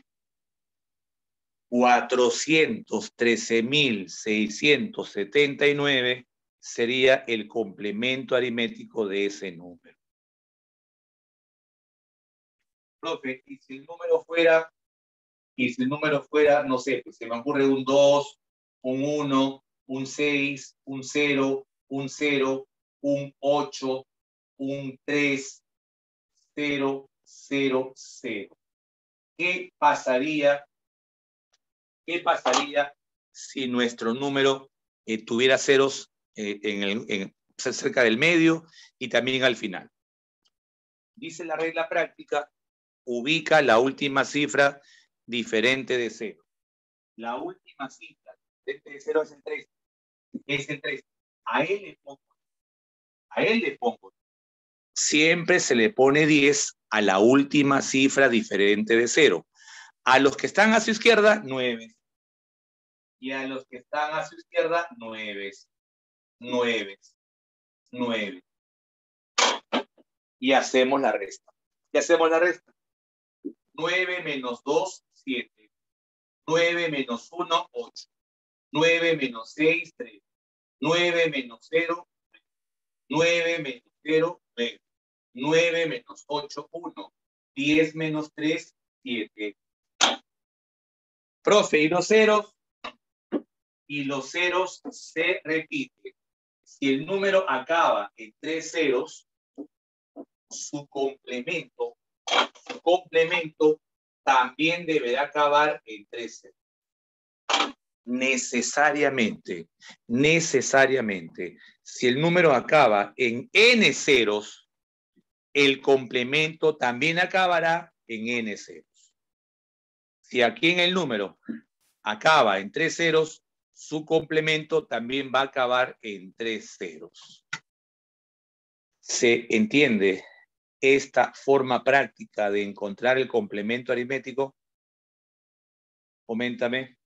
413.679 sería el complemento aritmético de ese número. Profe, y si el número fuera, no sé, pues se me ocurre un 2, un 1, un 6, un 0, un 0, un 8, un 3, 0, 0, 0. ¿Qué pasaría si nuestro número tuviera ceros cerca del medio y también al final? Dice la regla práctica, ubica la última cifra diferente de 0. La última cifra diferente de 0 es el 3. Es el 3. A él le pongo. Siempre se le pone 10 a la última cifra diferente de 0. A los que están a su izquierda, 9. Y a los que están a su izquierda, 9. 9. 9. Y hacemos la resta. 9 menos 2, 7. 9 menos 1, 8. 9 menos 6, 3. 9 menos 0, 9 menos 0, 9. 9 menos 8, 1. 10 menos 3, 7. Profe, ¿y los ceros? Y los ceros se repiten. Si el número acaba en 3 ceros, su complemento también deberá acabar en 3 ceros. Necesariamente. Si el número acaba en n ceros, el complemento también acabará en n ceros. Si aquí en el número acaba en 3 ceros, su complemento también va a acabar en 3 ceros. ¿Se entiende esta forma práctica de encontrar el complemento aritmético? Coméntame.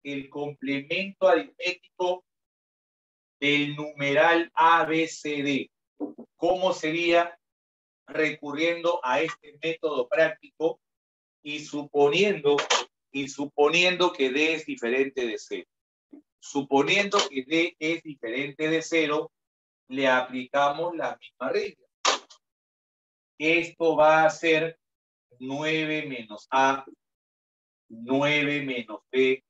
El complemento aritmético del numeral ABCD. ¿Cómo sería? Recurriendo a este método práctico y suponiendo que D es diferente de 0. Suponiendo que D es diferente de 0, le aplicamos la misma regla. Esto va a ser 9 menos A, 9 menos B,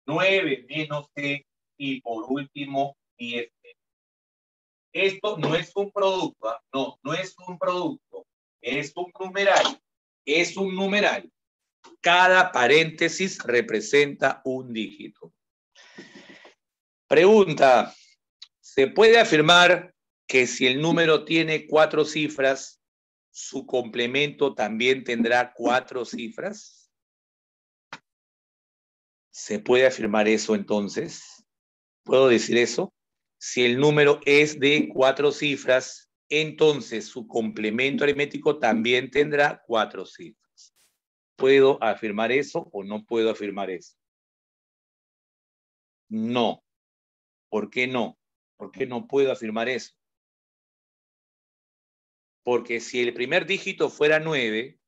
9 menos C y por último 10 menos. Esto no es un producto, no es un producto, es un numeral. Cada paréntesis representa un dígito. Pregunta, ¿se puede afirmar que si el número tiene 4 cifras, su complemento también tendrá 4 cifras? ¿Se puede afirmar eso entonces? ¿Puedo decir eso? Si el número es de 4 cifras, entonces su complemento aritmético también tendrá 4 cifras. ¿Puedo afirmar eso o no puedo afirmar eso? No. ¿Por qué no? ¿Por qué no puedo afirmar eso? Porque si el primer dígito fuera 9,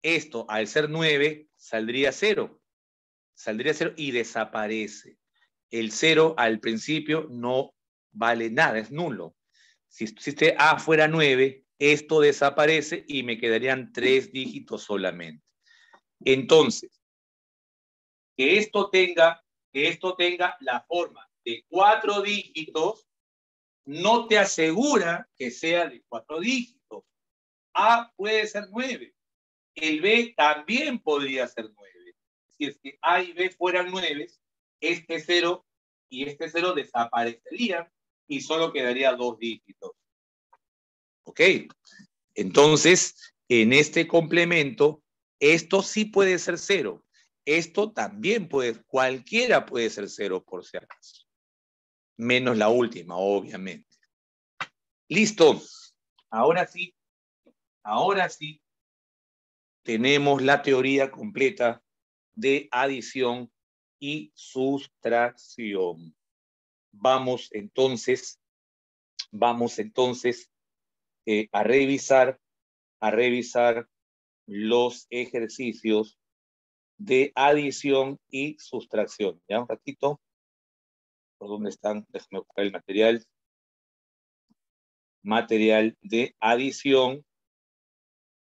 esto al ser 9 saldría 0. Saldría 0 y desaparece. El 0 al principio no vale nada, es nulo. Si este A fuera 9, esto desaparece y me quedarían 3 dígitos solamente. Entonces, que esto tenga la forma de 4 dígitos no te asegura que sea de 4 dígitos. A puede ser 9. El B también podría ser 9. si es que A y B fueran 9, este 0 y este 0 desaparecerían y solo quedaría 2 dígitos. ¿Ok? Entonces, en este complemento, esto sí puede ser 0. Esto también puede, cualquiera puede ser 0 por si acaso. Menos la última, obviamente. Listo. Ahora sí, tenemos la teoría completa de adición y sustracción. Vamos entonces a revisar los ejercicios de adición y sustracción. Ya un ratito. ¿Por dónde están? Déjame buscar el material. Material de adición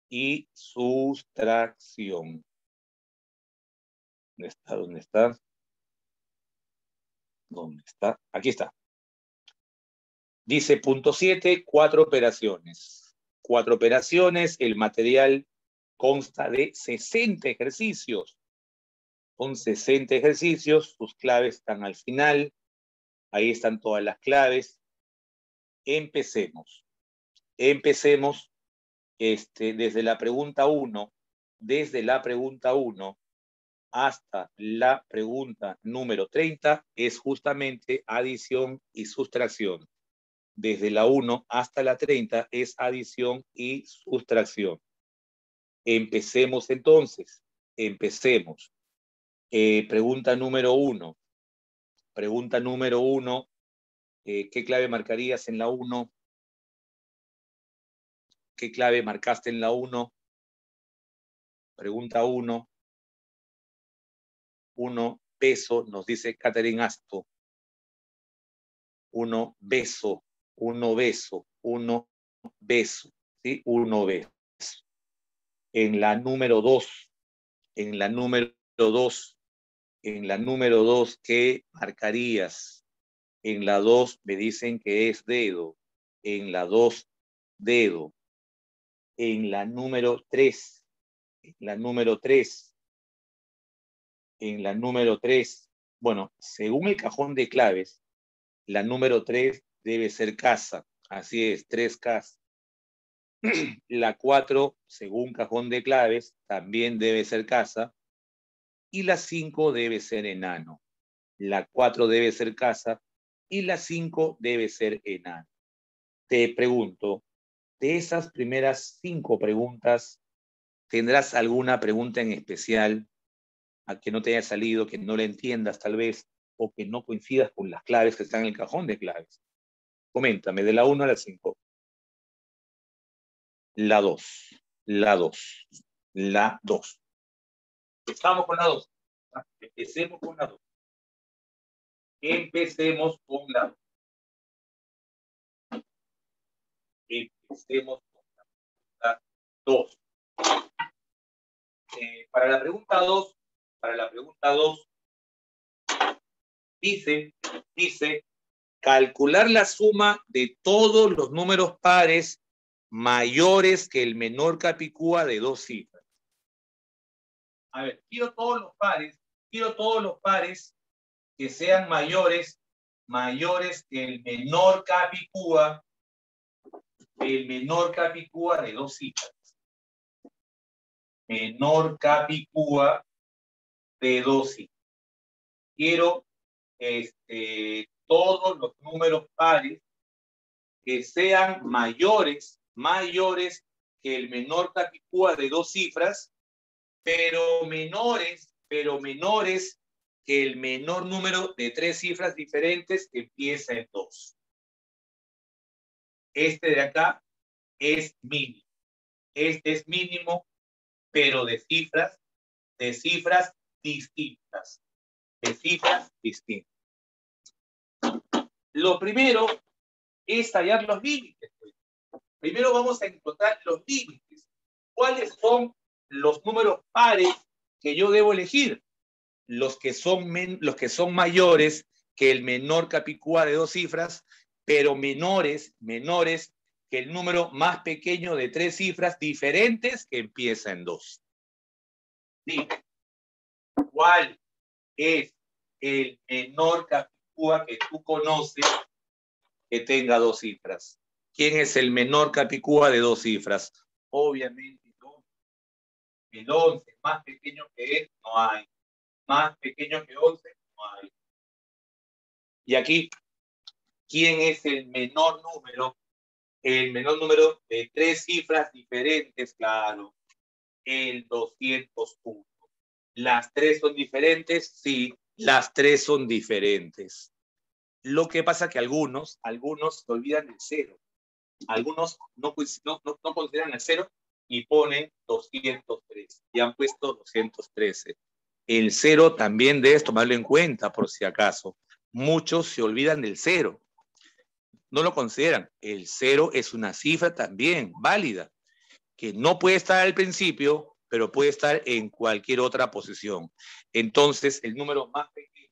y sustracción. ¿Dónde está? ¿Dónde está? ¿Dónde está? Aquí está. Dice punto 7, 4 operaciones. 4 operaciones, el material consta de 60 ejercicios. Son 60 ejercicios, sus claves están al final. Ahí están todas las claves. Empecemos. Empecemos desde la pregunta 1. Desde la pregunta 1 hasta la pregunta número 30 es justamente adición y sustracción. Desde la 1 hasta la 30 es adición y sustracción. Empecemos entonces. Empecemos. Pregunta número 1. Pregunta número 1. ¿Qué clave marcarías en la 1? ¿Qué clave marcaste en la 1? Pregunta 1. 1 peso, nos dice Catherine Asto. 1 beso. 1 beso. 1 beso. ¿Sí? 1 beso. En la número 2. En la número 2. En la número 2, ¿qué marcarías? En la 2 me dicen que es dedo. En la 2, dedo. En la número 3. En la número 3. En la número 3. Bueno, según el cajón de claves, la número 3 debe ser casa. Así es, 3 casas. La 4, según cajón de claves, también debe ser casa. Y la 5 debe ser enano. La 4 debe ser casa y la 5 debe ser enano. Te pregunto, de esas primeras 5 preguntas, ¿tendrás alguna pregunta en especial a que no te haya salido, que no la entiendas tal vez, o que no coincidas con las claves que están en el cajón de claves? Coméntame, de la 1 a la 5. La 2. La 2. La 2. Estamos con la 2. Empecemos con la 2. Empecemos con la 2. Empecemos con la 2. Para la pregunta 2, dice, calcular la suma de todos los números pares mayores que el menor capicúa de 2 cifras. A ver, quiero todos los pares que sean mayores que el menor capicúa de 2 cifras. Menor capicúa de 2 cifras. Quiero todos los números pares que sean mayores que el menor capicúa de 2 cifras, pero menores que el menor número de 3 cifras diferentes que empieza en 2. Este de acá es mínimo. Este es mínimo, pero de cifras distintas. De cifras distintas. Lo primero es hallar los límites. Primero vamos a encontrar los límites. ¿Cuáles son los números pares que yo debo elegir? Los que son mayores que el menor capicúa de 2 cifras, pero menores que el número más pequeño de 3 cifras diferentes que empieza en 2. Sí. ¿Cuál es el menor capicúa que tú conoces que tenga 2 cifras? ¿Quién es el menor capicúa de 2 cifras? Obviamente el 11, más pequeño que él, no hay. Más pequeño que 11, no hay. Y aquí, ¿quién es el menor número? El menor número de 3 cifras diferentes, claro. El 201. ¿Las 3 son diferentes? sí, las 3 son diferentes. Lo que pasa es que algunos se olvidan del 0. Algunos no consideran el 0 y ponen 203. Y han puesto 213. El 0 también debes tomarlo en cuenta, por si acaso. Muchos se olvidan del 0. No lo consideran. El 0 es una cifra también válida, que no puede estar al principio, pero puede estar en cualquier otra posición. Entonces, el número más pequeño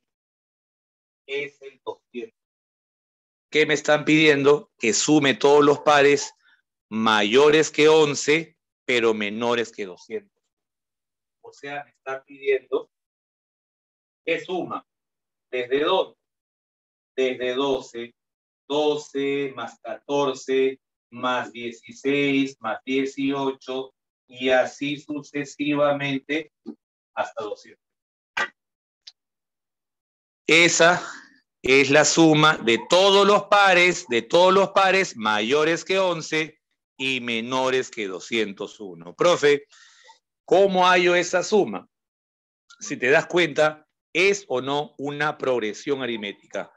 es el 200. ¿Qué me están pidiendo? Que sume todos los pares mayores que 11, pero menores que 200. O sea, me está pidiendo que suma. ¿Desde dónde? Desde 12. 12 más 14 más 16 más 18 y así sucesivamente hasta 200. Esa es la suma de todos los pares mayores que 11 y menores que 201. Profe, ¿cómo hallo esa suma? Si te das cuenta, ¿es o no una progresión aritmética?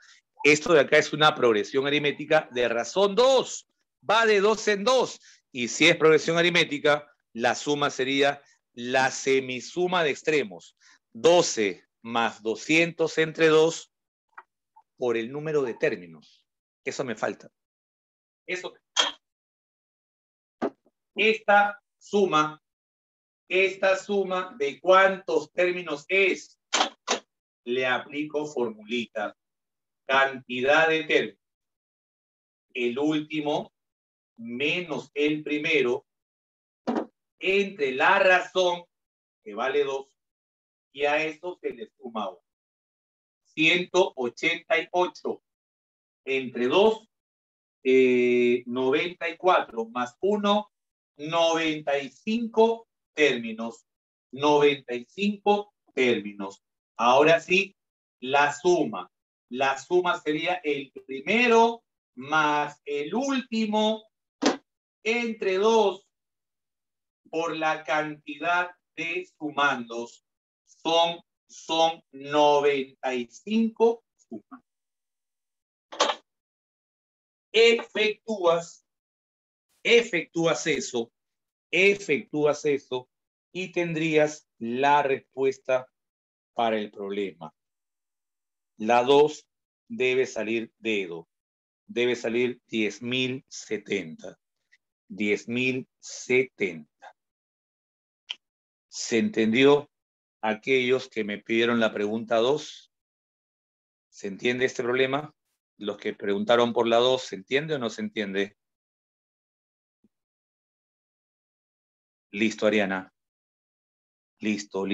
Esto de acá es una progresión aritmética de razón 2. Va de 2 en 2. Y si es progresión aritmética, la suma sería la semisuma de extremos. 12 más 200 entre 2 por el número de términos. Eso me falta. Eso. Esta suma de cuántos términos es. Le aplico formulita. Cantidad de términos. El último menos el primero entre la razón, que vale 2, y a eso se le suma 1. 188 entre 2, 94 más 1, 95 términos. 95 términos. Ahora sí, la suma. La suma sería el primero más el último entre 2 por la cantidad de sumandos. Son 95 sumas. Efectúas eso y tendrías la respuesta para el problema. La 2 debe salir dedo. Debe salir 10.070. 10.070. ¿Se entendió? Aquellos que me pidieron la pregunta 2, ¿se entiende este problema? Los que preguntaron por la 2, ¿se entiende o no se entiende? Listo, Ariana. Listo.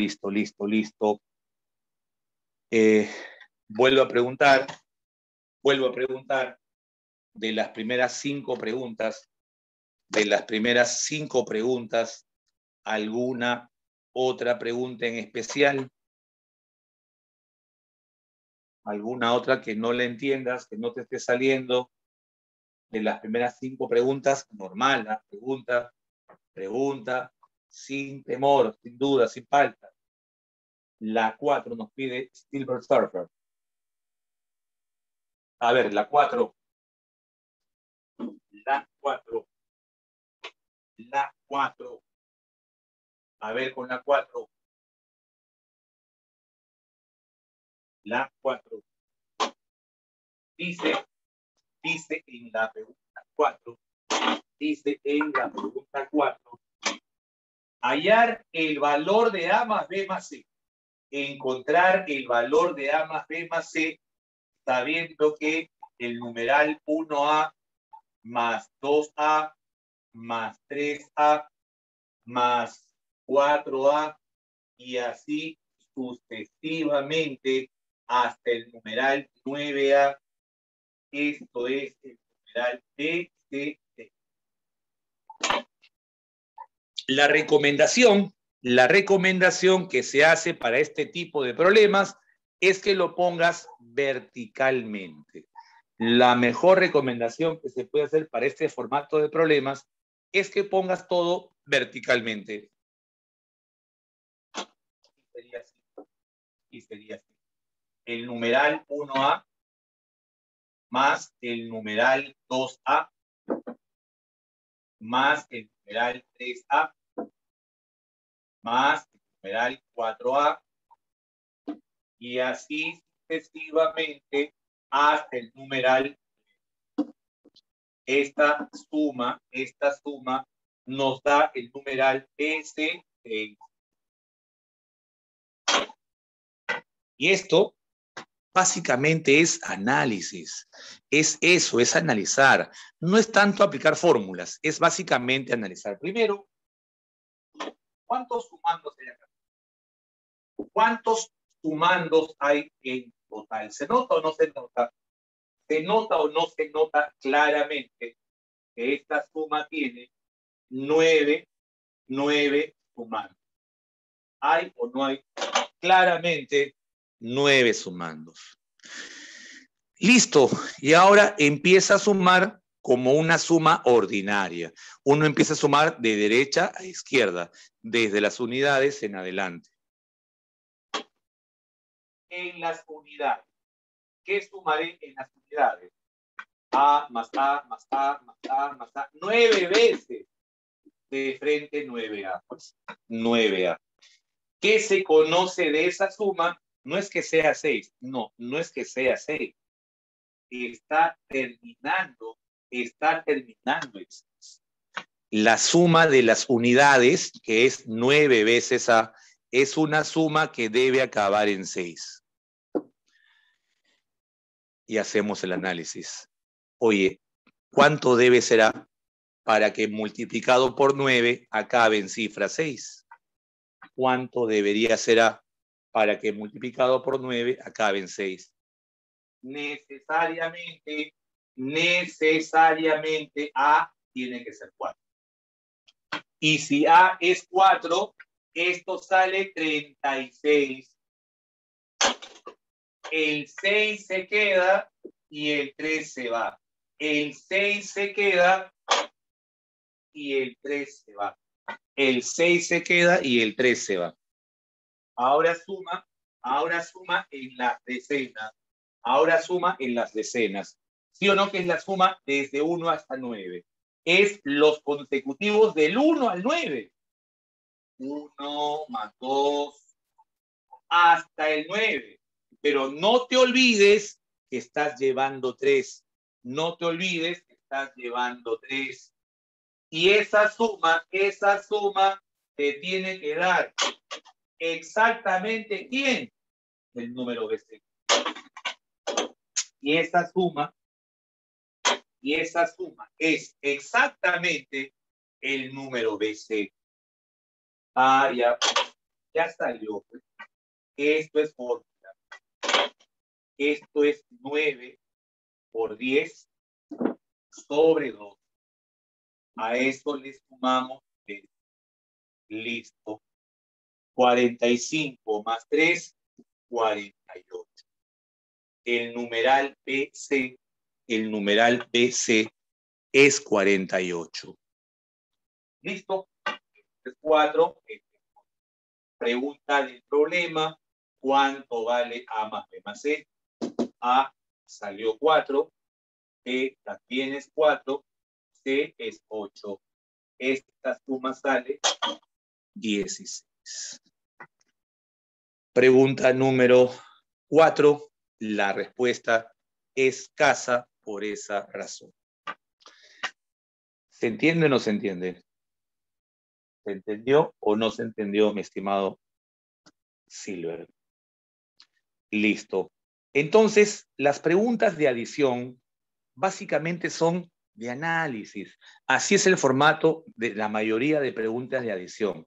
Vuelvo a preguntar de las primeras 5 preguntas, ¿alguna otra pregunta en especial? ¿Alguna otra que no la entiendas, que no te esté saliendo? De las primeras 5 preguntas, normal, la pregunta, sin temor, sin duda, sin falta. La 4 nos pide Silver Surfer. A ver, la 4. A ver, con la 4. La 4. Dice en la pregunta 4. Hallar el valor de A más B más C. Encontrar el valor de A más B más C, sabiendo que el numeral 1A más 2A más 3A más 4A y así sucesivamente hasta el numeral 9A. Esto es el numeral BCD. La recomendación que se hace para este tipo de problemas es que lo pongas verticalmente. La mejor recomendación que se puede hacer para este formato de problemas es que pongas todo verticalmente. Y sería así. El numeral 1A más el numeral 2A más el numeral 3A más el numeral 4A y así sucesivamente hasta el numeral. Esta suma nos da el numeral S6. Y esto básicamente es análisis. Es eso, es analizar. No es tanto aplicar fórmulas, es básicamente analizar. Primero, ¿cuántos sumandos hay acá? ¿Cuántos sumandos hay en total? ¿Se nota o no se nota? ¿Se nota o no se nota claramente que esta suma tiene 9 sumandos? ¿Hay o no hay? claramente 9 sumandos. Listo. Y ahora empieza a sumar como una suma ordinaria. Uno empieza a sumar de derecha a izquierda, desde las unidades en adelante. En las unidades. ¿Qué sumaré en las unidades? A más A más A más A más A. 9 veces de frente 9A. Pues 9A. ¿Qué se conoce de esa suma? No es que sea 6. No, no es que sea 6. Está terminando. La suma de las unidades, que es 9 veces A, es una suma que debe acabar en 6. Y hacemos el análisis. Oye, ¿cuánto debe ser A para que multiplicado por 9 acabe en cifra 6? ¿Cuánto debería ser A para que multiplicado por 9 acabe en 6? Necesariamente A tiene que ser 4. Y si A es 4, esto sale 36. El 6 se queda y el 3 se va. El 6 se queda y el 3 se va. El 6 se queda y el 3 se va. Ahora suma en las decenas. ¿Sí o no que es la suma desde 1 hasta 9? Es los consecutivos del 1 al 9. 1 más 2 hasta el 9. Pero no te olvides que estás llevando 3. Y esa suma te tiene que dar exactamente ¿quién? El número BC. Y esa suma es exactamente el número BC. Ah, ya salió. Esto es fórmula. Esto es 9 por 10 sobre 2. A eso le sumamos 3. Listo. 45 más 3, 48. El numeral BC es 48. ¿Listo? Este es 4. Pregunta del problema. ¿Cuánto vale A más B más C? A salió 4. B también es 4. C es 8. Esta suma sale 16. Pregunta número 4. La respuesta es escasa por esa razón. ¿Se entiende o no se entiende? ¿Se entendió o no se entendió, mi estimado Silver? Listo. Entonces, las preguntas de adición básicamente son de análisis. Así es el formato de la mayoría de preguntas de adición.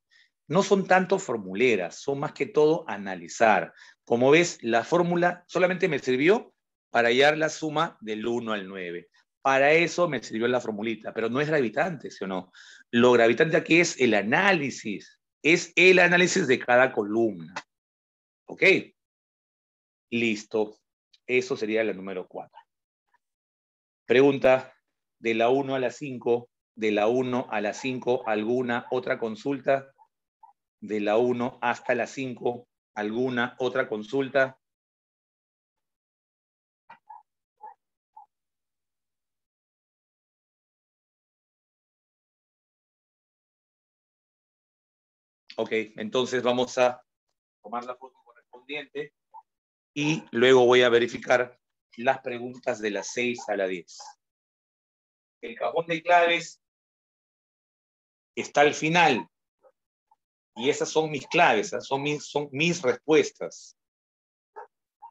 no son tanto formuleras, son más que todo analizar. Como ves, la fórmula solamente me sirvió para hallar la suma del 1 al 9. Para eso me sirvió la formulita, pero no es gravitante, ¿sí o no? Lo gravitante aquí es el análisis de cada columna. ¿Ok? Listo. Eso sería la número 4. Pregunta de la 1 a la 5, de la 1 a la 5, ¿alguna otra consulta? De la 1 hasta la 5, ¿alguna otra consulta? Ok, entonces vamos a tomar la foto correspondiente y luego voy a verificar las preguntas de la 6 a la 10. El cajón de claves está al final y esas son mis claves, son mis respuestas.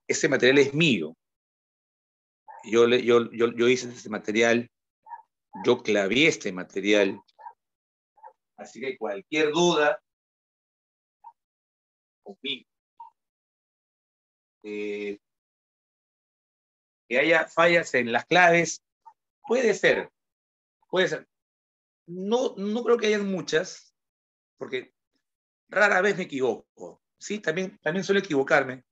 Ese material es mío. Yo hice este material, yo clavé este material. Así que cualquier duda, conmigo. Que haya fallas en las claves, puede ser. No creo que haya muchas, porque rara vez me equivoco. Sí, también suelo equivocarme.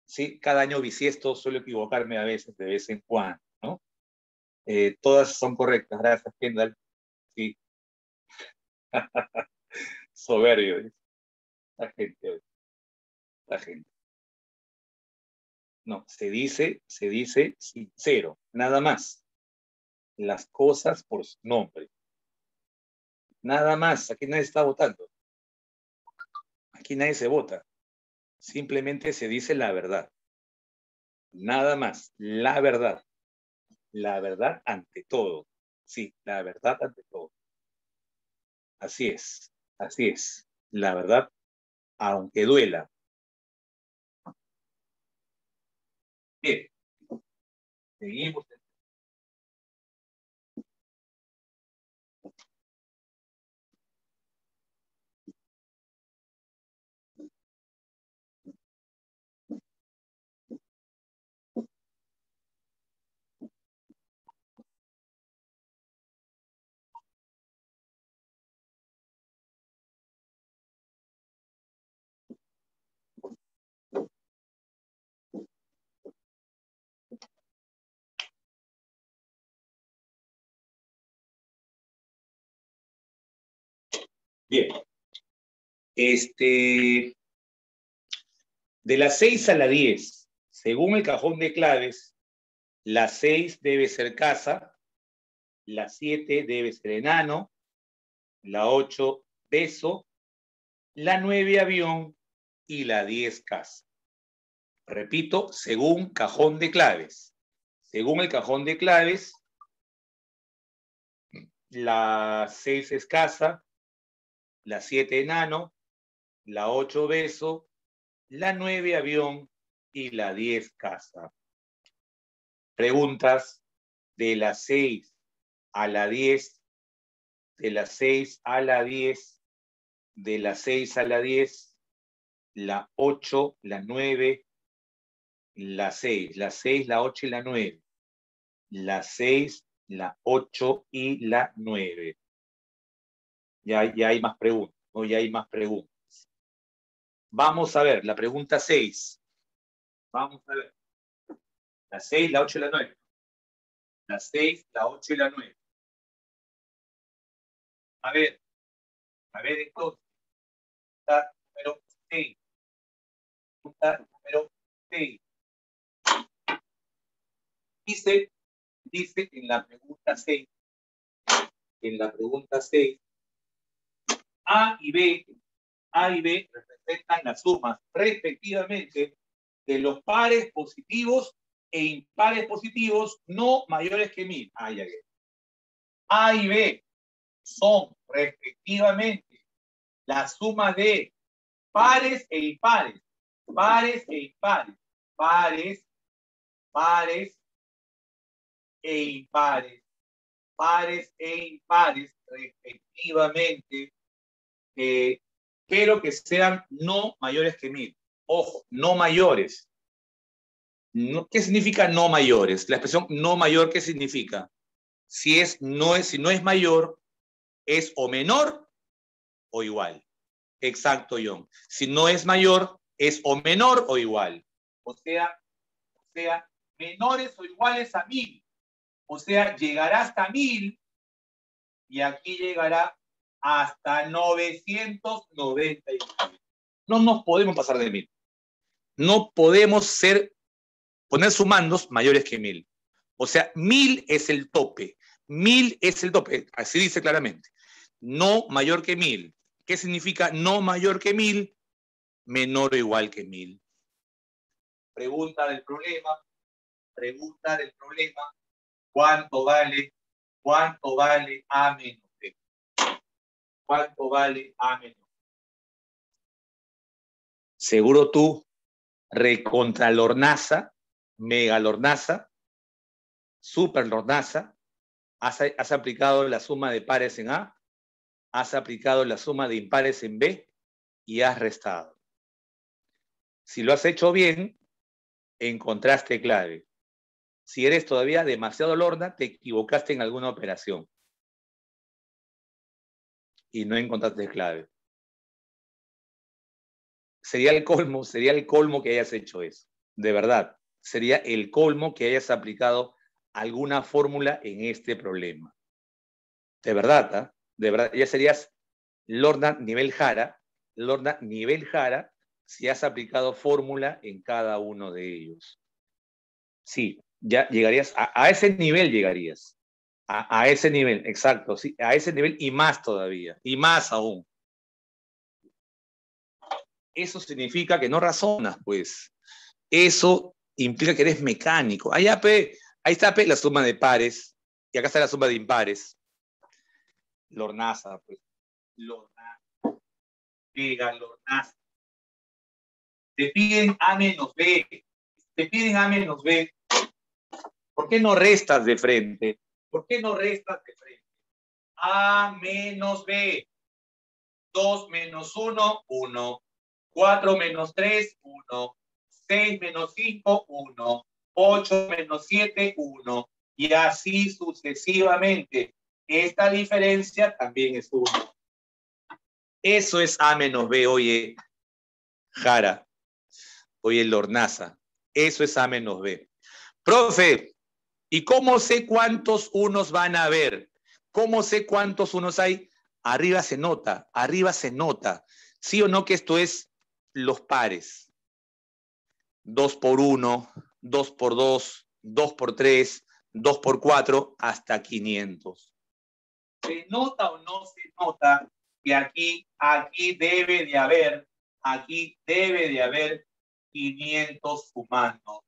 Sí, cada año bisiesto suelo equivocarme a veces, de vez en cuando, ¿no? Todas son correctas, gracias, Kendall. Sí. Soberbio, la gente, la gente. No, se dice sincero, nada más. Las cosas por su nombre. Nada más, aquí nadie está votando. Aquí nadie se vota. Simplemente se dice la verdad. Nada más, la verdad. La verdad ante todo. Sí, la verdad ante todo. Así es, así es. La verdad, aunque duela. Bien, seguimos. Bien. De las 6 a la 10, según el cajón de claves, la 6 debe ser casa, la 7 debe ser enano, la 8 beso, la 9 avión y la 10 casa. Repito, según cajón de claves. Según el cajón de claves, la 6 es casa, la 7 enano, la 8 beso, la 9 avión y la 10 casa. Preguntas de la 6 a la 10, de la 6 a la 10, de la 6 a la 10, la 8, la 9, la 6, la 6, la 8 y la 9, la 6, la 8 y la 9. Ya hay más preguntas, ¿no? Ya hay más preguntas. Vamos a ver, la pregunta 6. Vamos a ver. La 6, la 8 y la 9. La 6, la 8 y la 9. A ver entonces. Pregunta número 6. Pregunta número 6. Dice en la pregunta 6, A y B representan las sumas respectivamente de los pares positivos e impares positivos no mayores que 1000. A y B son respectivamente la suma de pares e impares, pares e impares, pares e impares, pares e impares respectivamente pero que sean no mayores que 1000. Ojo, no mayores. No, ¿qué significa no mayores? La expresión no mayor, ¿qué significa? Si no es mayor, es o menor o igual. Exacto, John. Si no es mayor, es o menor o igual. O sea, menores o iguales a 1000. O sea, llegará hasta 1000 y aquí llegará hasta 999. No nos podemos pasar de 1000. No podemos poner sumandos mayores que 1000. O sea, 1000 es el tope. 1000 es el tope. Así dice claramente. No mayor que 1000. ¿Qué significa no mayor que 1000? Menor o igual que 1000. Pregunta del problema. ¿Cuánto vale A menos B? ¿Cuánto vale A menos B? Seguro tú, recontra lornaza, mega lornaza, super lornaza, has aplicado la suma de pares en A, has aplicado la suma de impares en B y has restado. Si lo has hecho bien, encontraste clave. Si eres todavía demasiado lorna, te equivocaste en alguna operación y no encontraste clave. Sería el colmo que hayas hecho eso. De verdad, sería el colmo que hayas aplicado alguna fórmula en este problema. De verdad, ¿eh? De verdad, ya serías lorna nivel Jara, si has aplicado fórmula en cada uno de ellos. Sí, ya llegarías, a ese nivel llegarías. A ese nivel, exacto, sí, a ese nivel y más todavía, y más aún. Eso significa que no razonas, pues. Eso implica que eres mecánico. Ahí está, la suma de pares, y acá está la suma de impares. Lornaza, pues. Lornaza. Pega, lornaza. Te piden A menos B. ¿Por qué no restas de frente? A menos B. 2 menos 1, 1. 4 menos 3, 1. 6 menos 5, 1. 8 menos 7, 1. Y así sucesivamente. Esta diferencia también es 1. Eso es A menos B, oye, Jara. Oye, Lornaza. Eso es A menos B. Profe, ¿y cómo sé cuántos unos van a haber? ¿Cómo sé cuántos unos hay? Arriba se nota. ¿Sí o no que esto es los pares? 2 por 1, 2 por 2, 2 por 3, 2 por 4, hasta 500. ¿Se nota o no se nota que aquí debe de haber 500 sumando?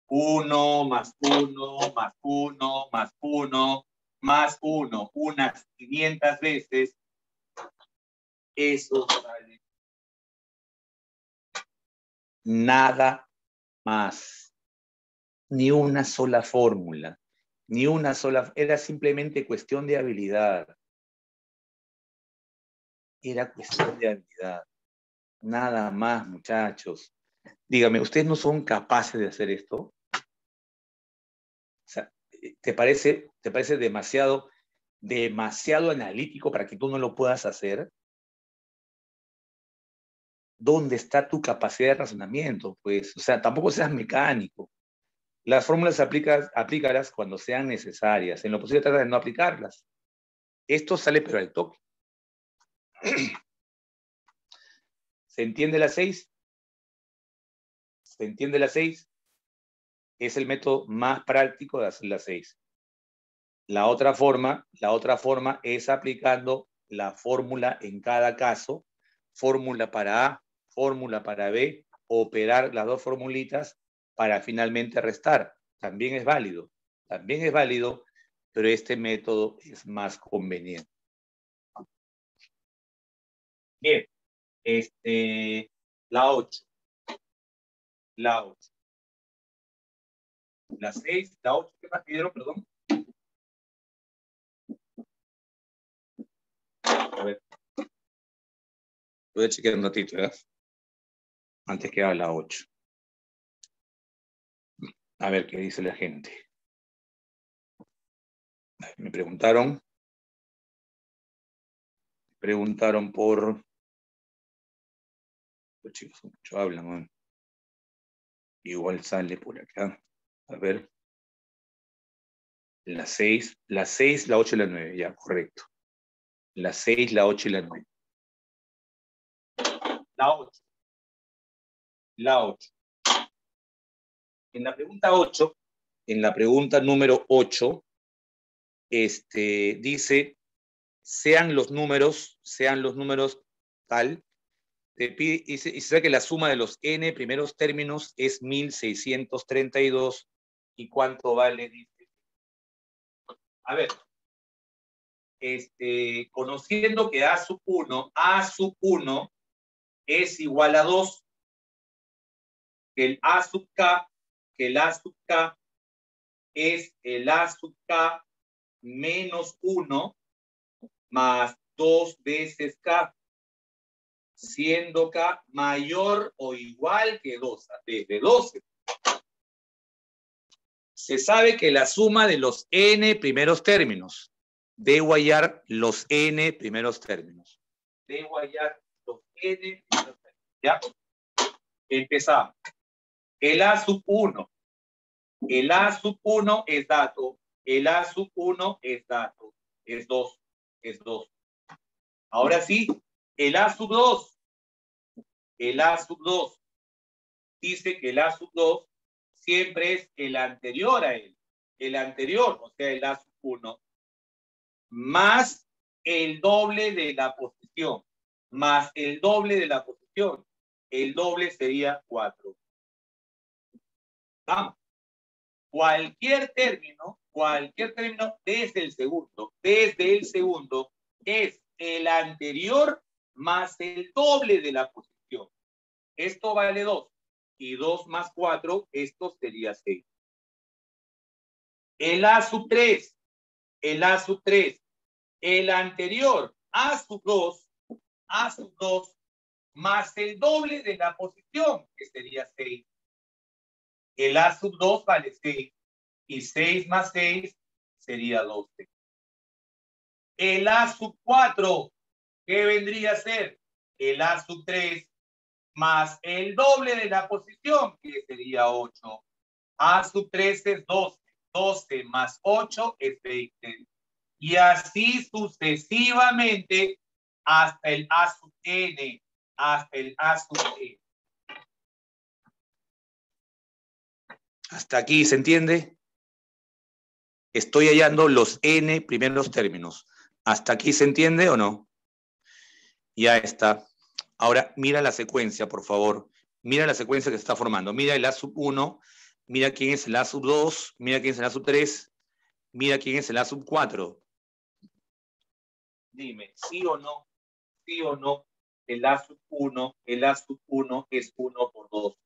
1 más 1 más 1 más 1 más 1, unas 500 veces. Eso vale. Nada más. Ni una sola fórmula. Era simplemente cuestión de habilidad. Nada más, muchachos. Dígame, ¿ustedes no son capaces de hacer esto? O sea, ¿te parece demasiado analítico para que tú no lo puedas hacer? ¿Dónde está tu capacidad de razonamiento? Pues, o sea, tampoco seas mecánico. Las fórmulas aplícalas cuando sean necesarias. En lo posible trata de no aplicarlas. Esto sale pero al toque. ¿Se entiende la 6? ¿Se entiende la 6? Es el método más práctico de hacer la 6. La otra forma es aplicando la fórmula en cada caso, fórmula para A, fórmula para B, operar las dos formulitas para finalmente restar. También es válido, pero este método es más conveniente. Bien, la 8. La 6, la 8, ¿qué más pidieron? Perdón. A ver. Voy a chequear un ratito, ¿verdad? Antes que haga la 8. A ver qué dice la gente. Me preguntaron por... Los chicos mucho hablan, ¿no? Igual sale por acá. A ver. La 6, la 8 y la 9, ya, correcto. La 6, la 8 y la 9. La 8. La 8. En la pregunta 8, en la pregunta número 8, dice, sean los números tal, te pide, y se sabe que la suma de los n primeros términos es 1632. ¿Y cuánto vale? Dice. A ver, conociendo que A sub 1 es igual a 2, que el A sub K es el A sub K menos 1 más 2 veces K, siendo K mayor o igual que 2, desde 12. Se sabe que la suma de los n primeros términos, debo hallar los n primeros términos. Debo hallar los n primeros términos. ¿Ya? Empezamos. El A sub 1. El A sub 1 es dato. El A sub 1 es dato. Es 2. Es 2. Ahora sí, el A sub 2. El A sub 2 dice que el A sub 2 siempre es el anterior a él. El anterior, o sea, el A sub 1, más el doble de la posición. Más el doble de la posición. El doble sería 4. Vamos. Cualquier término desde el segundo es el anterior más el doble de la posición. Esto vale 2. Y 2 más 4, esto sería 6. El A sub 3, el anterior A sub 2 más el doble de la posición, que sería 6. El A sub 2 vale 6. Y 6 más 6 sería 12. El A sub 4, ¿qué vendría a ser? El A sub 3 más el doble de la posición, que sería 8. A sub 3 es 12. 12 más 8 es 20. Y así sucesivamente hasta el A sub n, hasta el A sub n. ¿Hasta aquí se entiende? Estoy hallando los n primeros términos. ¿Hasta aquí se entiende o no? Ya está. Ahora mira la secuencia, por favor. Mira la secuencia que se está formando. Mira el A sub 1, mira quién es el A sub 2, mira quién es el A sub 3, mira quién es el A sub 4. Dime, ¿sí o no? ¿Sí o no? El A sub 1 es 1 por 2.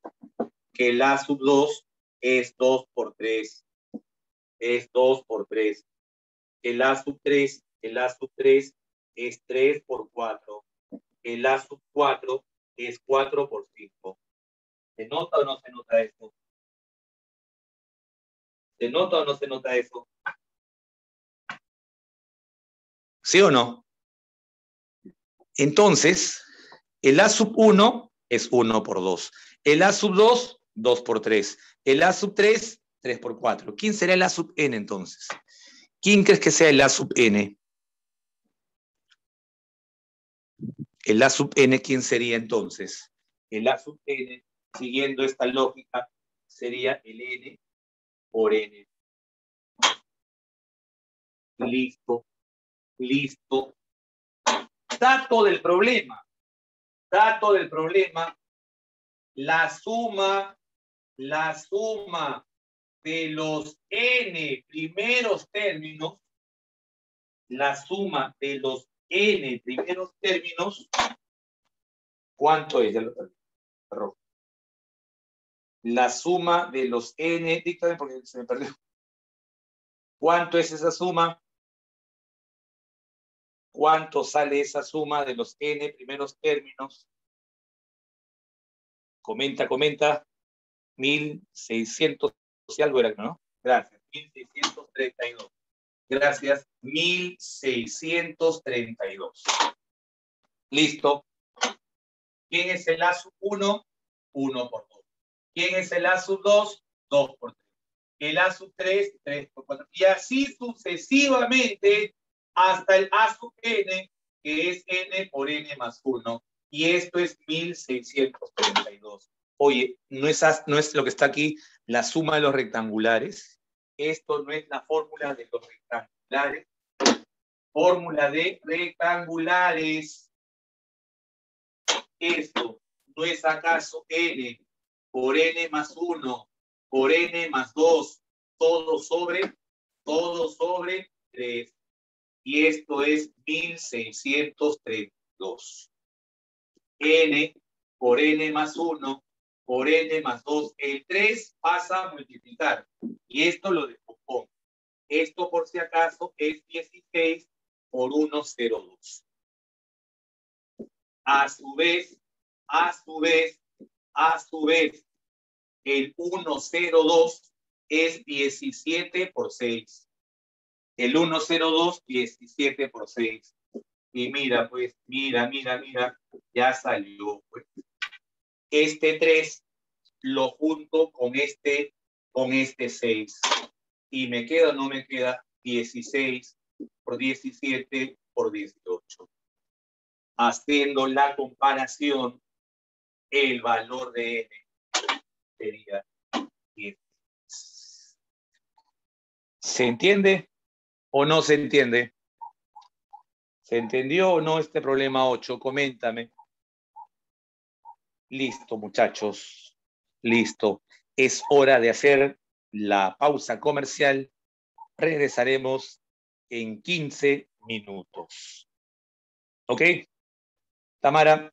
Que el A sub 2 es 2 por 3. Es 2 por 3. El A sub 3 es 3 por 4. El A sub 4 es 4 por 5. ¿Se nota o no se nota eso? ¿Se nota o no se nota eso? ¿Sí o no? Entonces, el A sub 1 es 1 por 2. El A sub 2, 2 por 3. El A sub 3, 3 por 4. ¿Quién será el A sub n entonces? ¿Quién crees que sea el A sub n? El A sub n, ¿quién sería entonces? El A sub n, siguiendo esta lógica, sería el n por n. Listo. Listo. Dato del problema. Dato del problema. La suma de los n primeros términos, la suma de los n primeros términos, ¿cuánto es? Ya lo perdí. La suma de los n, dígame porque se me perdió. ¿Cuánto es esa suma? ¿Cuánto sale esa suma de los n primeros términos? Comenta. 1600 y algo era, ¿no? Gracias. 1632. Gracias. 1632. Listo. ¿Quién es el A sub 1? 1 por 2. ¿Quién es el A sub 2? 2 por 3. El A sub 3, 3 por 4. Y así sucesivamente hasta el A sub n, que es n por n más 1. Y esto es 1632. Oye, ¿no es lo que está aquí la suma de los rectangulares? Esto no es la fórmula de los rectangulares. Fórmula de rectangulares. Esto no es acaso n por n más 1 por n más 2, todo sobre 3. Y esto es 1632. N por n más 1 por n más 2. El 3 pasa a multiplicar. Y esto lo descompongo. Esto, por si acaso, es 16 por 102. A su vez, el 102 es 17 por 6. El 102, 17 por 6. Y mira, pues, mira, ya salió. Pues. Este 3 lo junto con este 6. Y me queda o no me queda 16 por 17 por 18. Haciendo la comparación, el valor de n sería 10. ¿Se entiende o no se entiende? ¿Se entendió o no este problema 8? Coméntame. Listo, muchachos. Listo. Es hora de hacer la pausa comercial. Regresaremos en 15 minutos. ¿Ok? Tamara.